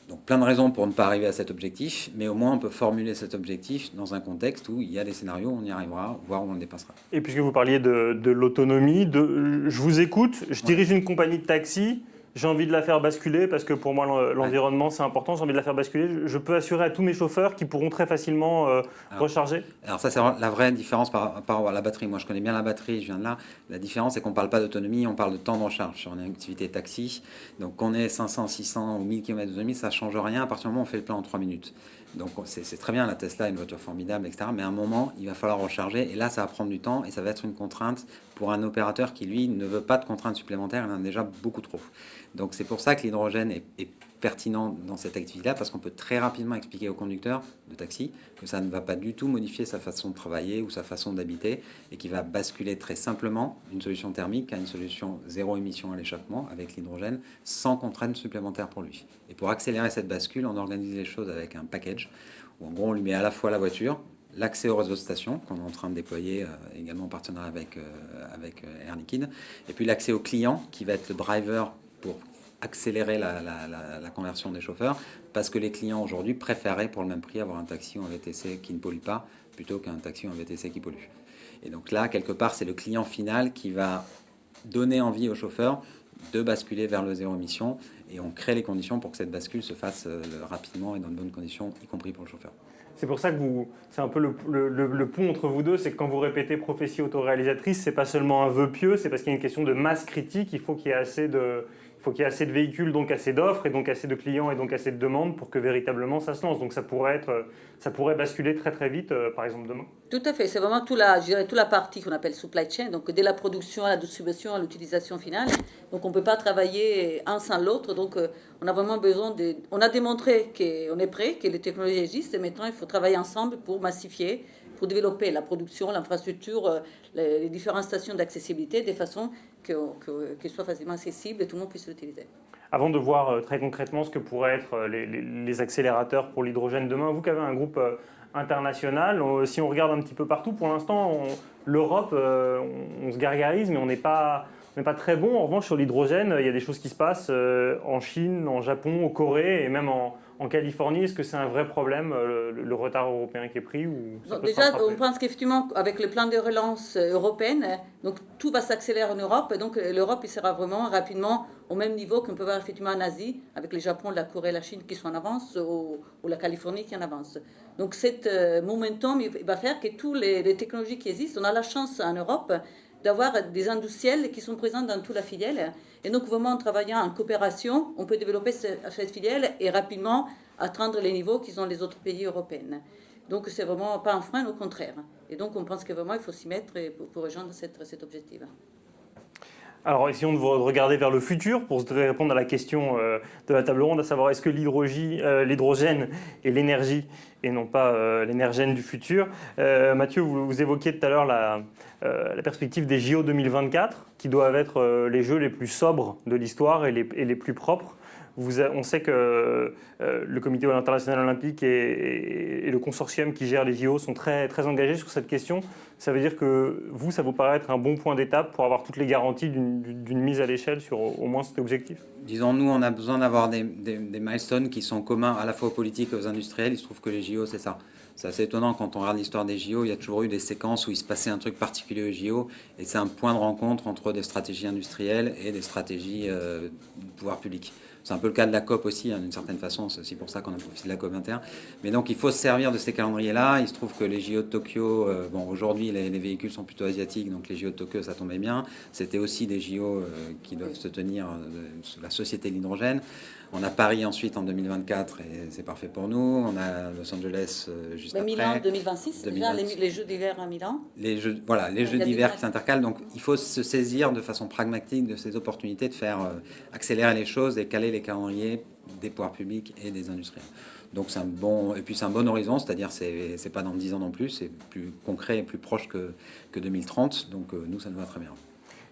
Donc plein de raisons pour ne pas arriver à cet objectif, mais au moins on peut formuler cet objectif dans un contexte où il y a des scénarios, on y arrivera, voire où on le dépassera. Et puisque vous parliez de l'autonomie, je vous écoute, je dirige une compagnie de taxi, j'ai envie de la faire basculer parce que pour moi l'environnement c'est important, j'ai envie de la faire basculer, je peux assurer à tous mes chauffeurs qui pourront très facilement recharger. Alors ça c'est la vraie différence par rapport à la batterie. Moi je connais bien la batterie, je viens de là. La différence c'est qu'on ne parle pas d'autonomie, on parle de temps de recharge sur une activité taxi. Donc qu'on ait 500, 600 ou 1000 km d'autonomie, ça ne change rien à partir du moment où on fait le plein en 3 minutes. Donc c'est très bien, la Tesla est une voiture formidable, etc. Mais à un moment, il va falloir recharger et là ça va prendre du temps et ça va être une contrainte pour un opérateur qui lui ne veut pas de contraintes supplémentaires, il en a déjà beaucoup trop. Donc c'est pour ça que l'hydrogène est pertinent dans cette activité-là, parce qu'on peut très rapidement expliquer au conducteur de taxi que ça ne va pas du tout modifier sa façon de travailler ou sa façon d'habiter, et qu'il va basculer très simplement d'une solution thermique à une solution zéro émission à l'échappement avec l'hydrogène, sans contrainte supplémentaire pour lui. Et pour accélérer cette bascule, on organise les choses avec un package, où en gros on lui met à la fois la voiture, l'accès au réseau de stations, qu'on est en train de déployer également en partenariat avec Air Liquide, et puis l'accès au client, qui va être le driver pour accélérer la conversion des chauffeurs, parce que les clients aujourd'hui préféraient pour le même prix avoir un taxi ou un VTC qui ne pollue pas plutôt qu'un taxi ou un VTC qui pollue. Et donc là, quelque part, c'est le client final qui va donner envie aux chauffeurs de basculer vers le zéro émission, et on crée les conditions pour que cette bascule se fasse rapidement et dans de bonnes conditions, y compris pour le chauffeur. C'est pour ça que c'est un peu le pont entre vous deux, c'est que quand vous répétez prophétie autoréalisatrice, c'est pas seulement un vœu pieux, c'est parce qu'il y a une question de masse critique, il faut qu'il y ait assez de véhicules, donc assez d'offres, et donc assez de clients, et donc assez de demandes pour que véritablement ça se lance. Donc ça pourrait basculer très très vite, par exemple demain. Tout à fait, c'est vraiment toute la partie qu'on appelle supply chain, donc dès la production à la distribution à l'utilisation finale. Donc on ne peut pas travailler un sans l'autre, donc on a vraiment besoin on a démontré qu'on est prêt, que les technologies existent, et maintenant il faut travailler ensemble pour massifier, pour développer la production, l'infrastructure, les différentes stations d'accessibilité, de façon qu'elles soient facilement accessibles et tout le monde puisse l'utiliser. Avant de voir très concrètement ce que pourraient être les accélérateurs pour l'hydrogène demain, vous qui avez un groupe international, si on regarde un petit peu partout, pour l'instant, l'Europe, on se gargarise, mais on n'est pas très bon. En revanche, sur l'hydrogène, il y a des choses qui se passent en Chine, en Japon, au Corée et même en Californie. Est-ce que c'est un vrai problème, le retard européen qui est pris, ou ça peut déjà, on pense qu'effectivement, avec le plan de relance européenne, donc tout va s'accélérer en Europe. Et donc l'Europe sera vraiment rapidement au même niveau qu'on peut voir effectivement en Asie, avec le Japon, la Corée, la Chine qui sont en avance, ou la Californie qui en avance. Donc cet momentum il va faire que toutes les technologies qui existent, on a la chance en Europe d'avoir des industriels qui sont présents dans toute la filière. Et donc, vraiment, en travaillant en coopération, on peut développer cette filière et rapidement atteindre les niveaux qu'ils ont les autres pays européens. Donc, c'est vraiment pas un frein, au contraire. Et donc, on pense que vraiment, il faut s'y mettre pour rejoindre cet objectif. Alors, essayons de regarder vers le futur pour répondre à la question de la table ronde, à savoir est-ce que l'hydrogène est l'énergie et non pas l'énergène du futur. Mathieu, vous évoquiez tout à l'heure la perspective des JO 2024, qui doivent être les jeux les plus sobres de l'histoire et les plus propres. On sait que le Comité international olympique et le consortium qui gère les JO sont très, très engagés sur cette question. Ça veut dire que ça vous paraît être un bon point d'étape pour avoir toutes les garanties d'une mise à l'échelle sur au moins cet objectif? Disons, nous, on a besoin d'avoir des milestones qui sont communs à la fois aux politiques et aux industriels. Il se trouve que les JO, c'est ça. C'est assez étonnant quand on regarde l'histoire des JO. Il y a toujours eu des séquences où il se passait un truc particulier aux JO. Et c'est un point de rencontre entre des stratégies industrielles et des stratégies du pouvoir public. C'est un peu le cas de la COP aussi, d'une certaine façon. C'est aussi pour ça qu'on a profité de la COP 21. Mais donc, il faut se servir de ces calendriers-là. Il se trouve que les JO de Tokyo, aujourd'hui, aujourd'hui, les véhicules sont plutôt asiatiques, donc les JO de Tokyo, ça tombait bien. C'était aussi des JO qui doivent se tenir sous la société de l'hydrogène. On a Paris ensuite en 2024 et c'est parfait pour nous. On a Los Angeles juste après. Milan 2026, déjà les Jeux d'hiver à Milan. Les Jeux d'hiver qui s'intercalent. Donc il faut se saisir de façon pragmatique de ces opportunités de faire accélérer les choses et caler les calendriers des pouvoirs publics et des industriels. Donc c'est un bon horizon, c'est-à-dire c'est pas dans 10 ans non plus, c'est plus concret et plus proche que 2030. Donc nous, ça nous va très bien.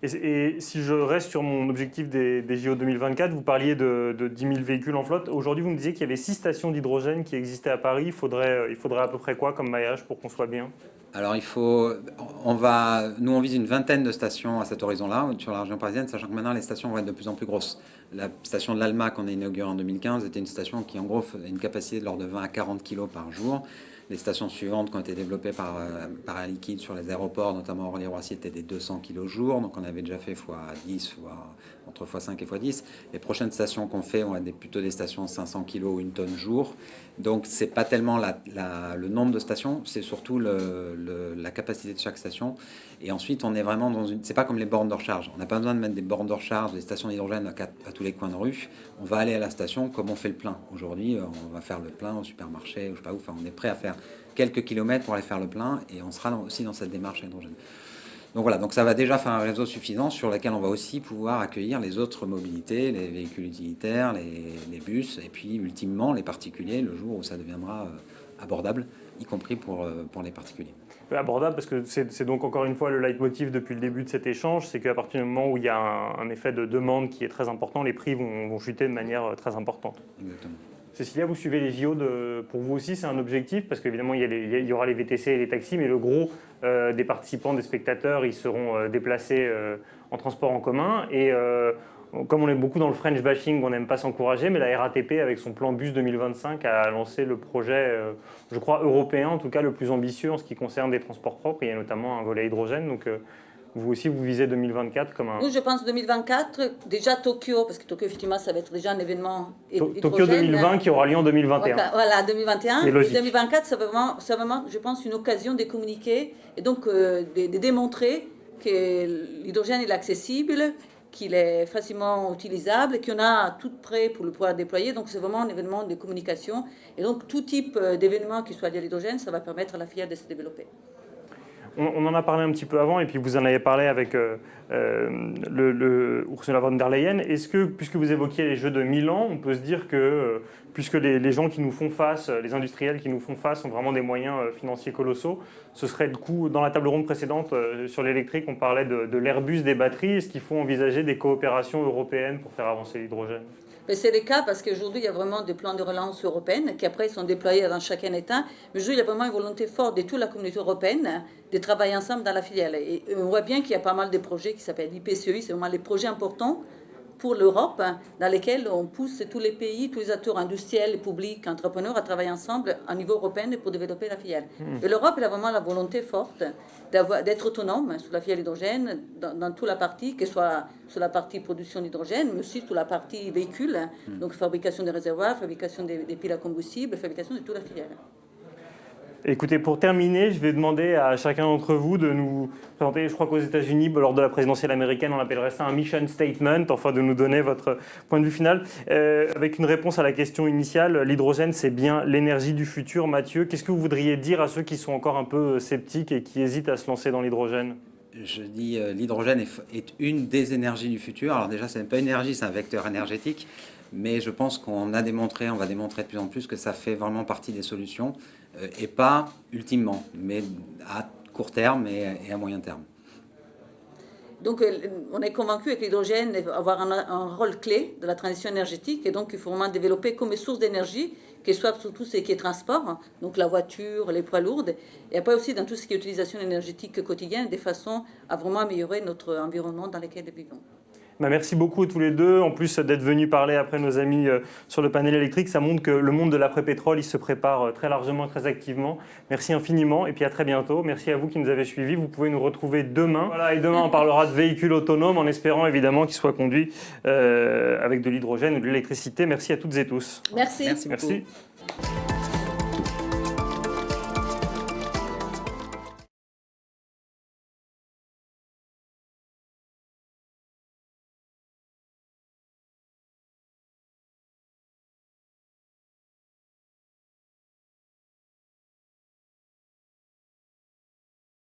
Et si je reste sur mon objectif des JO 2024, vous parliez de 10 000 véhicules en flotte. Aujourd'hui, vous me disiez qu'il y avait 6 stations d'hydrogène qui existaient à Paris. Il faudrait à peu près quoi comme maillage pour qu'on soit bien? Alors nous on vise une vingtaine de stations à cet horizon-là, sur la région parisienne, sachant que maintenant les stations vont être de plus en plus grosses. La station de l'Alma qu'on a inaugurée en 2015 était une station qui en gros a une capacité de l'ordre de 20 à 40 kg par jour. Les stations suivantes qui ont été développées par Air Liquide sur les aéroports, notamment Orly-Roissy, étaient des 200 kg jour. Donc on avait déjà fait x10, entre x5 et x10. Les prochaines stations qu'on fait vont être plutôt des stations 500 kg ou 1 tonne jour. Donc c'est pas tellement le nombre de stations, c'est surtout la capacité de chaque station. Et ensuite on est vraiment c'est pas comme les bornes de recharge. On n'a pas besoin de mettre des bornes de recharge, des stations d'hydrogène à tous les coins de rue. On va aller à la station comme on fait le plein. Aujourd'hui, on va faire le plein au supermarché, ou je sais pas où. Enfin, on est prêt à faire quelques kilomètres pour aller faire le plein et on sera aussi dans cette démarche à hydrogène. Donc voilà, donc ça va déjà faire un réseau suffisant sur lequel on va aussi pouvoir accueillir les autres mobilités, les véhicules utilitaires, les bus, et puis ultimement les particuliers, le jour où ça deviendra abordable, y compris pour les particuliers. Abordable, parce que c'est donc encore une fois le leitmotiv depuis le début de cet échange, c'est qu'à partir du moment où il y a un effet de demande qui est très important, les prix vont chuter de manière très importante. Exactement. Cécilia, vous suivez les JO, pour vous aussi, c'est un objectif, parce qu'évidemment, il y aura les VTC et les taxis, mais le gros des participants, des spectateurs, ils seront déplacés en transport en commun. Et comme on est beaucoup dans le French bashing, on n'aime pas s'encourager, mais la RATP, avec son plan Bus 2025, a lancé le projet, je crois, européen, en tout cas le plus ambitieux en ce qui concerne des transports propres. Il y a notamment un volet hydrogène, donc vous aussi, vous visez 2024 comme un... Nous, je pense 2024, déjà Tokyo, parce que Tokyo, effectivement, ça va être déjà un événement hydrogène. Tokyo 2020 qui aura lieu en 2021. Voilà, 2021. C'est logique. 2024, c'est vraiment, je pense, une occasion de communiquer et donc de démontrer que l'hydrogène est accessible, qu'il est facilement utilisable, qu'on a tout prêt pour le pouvoir déployer. Donc, c'est vraiment un événement de communication. Et donc, tout type d'événement qui soit lié à l'hydrogène, ça va permettre à la filière de se développer. On en a parlé un petit peu avant, et puis vous en avez parlé avec Ursula von der Leyen. Est-ce que, puisque vous évoquiez les Jeux de Milan, on peut se dire que, puisque les gens qui nous font face, les industriels qui nous font face ont vraiment des moyens financiers colossaux, ce serait le coup, dans la table ronde précédente sur l'électrique, on parlait de l'Airbus des batteries. Est-ce qu'il faut envisager des coopérations européennes pour faire avancer l'hydrogène ? C'est le cas parce qu'aujourd'hui, il y a vraiment des plans de relance européennes qui après sont déployés dans chacun État. Mais aujourd'hui, il y a vraiment une volonté forte de toute la communauté européenne de travailler ensemble dans la filière. Et on voit bien qu'il y a pas mal de projets qui s'appellent l'IPCEI, c'est vraiment les projets importants pour l'Europe, dans lesquels on pousse tous les pays, tous les acteurs industriels, publics, entrepreneurs à travailler ensemble à niveau européen pour développer la filière. Et l'Europe, elle a vraiment la volonté forte d'être autonome sur la filière d'hydrogène dans toute la partie, que ce soit sur la partie production d'hydrogène, mais aussi sur la partie véhicule, donc fabrication des réservoirs, fabrication des piles à combustible, fabrication de toute la filière. Écoutez, pour terminer, je vais demander à chacun d'entre vous de nous présenter, je crois qu'aux États-Unis, lors de la présidentielle américaine, on appellerait ça un mission statement, enfin de nous donner votre point de vue final, avec une réponse à la question initiale. L'hydrogène, c'est bien l'énergie du futur. Mathieu, qu'est-ce que vous voudriez dire à ceux qui sont encore un peu sceptiques et qui hésitent à se lancer dans l'hydrogène ? Je dis l'hydrogène est une des énergies du futur. Alors déjà, ce n'est pas une énergie, c'est un vecteur énergétique. Mais je pense on va démontrer de plus en plus que ça fait vraiment partie des solutions, et pas ultimement, mais à court terme et à moyen terme. Donc, on est convaincu que l'hydrogène va avoir un rôle clé de la transition énergétique, et donc il faut vraiment développer comme source d'énergie, que ce soit sur tout ce qui est transport, donc la voiture, les poids lourds, et après aussi dans tout ce qui est utilisation énergétique quotidienne, de façon à vraiment améliorer notre environnement dans lequel nous vivons. Merci beaucoup tous les deux. En plus d'être venus parler après nos amis sur le panel électrique, ça montre que le monde de l'après-pétrole, il se prépare très largement, très activement. Merci infiniment et puis à très bientôt. Merci à vous qui nous avez suivis. Vous pouvez nous retrouver demain. Voilà, et demain, on parlera de véhicules autonomes en espérant évidemment qu'ils soient conduits avec de l'hydrogène ou de l'électricité. Merci à toutes et tous. Merci. Merci beaucoup. Merci.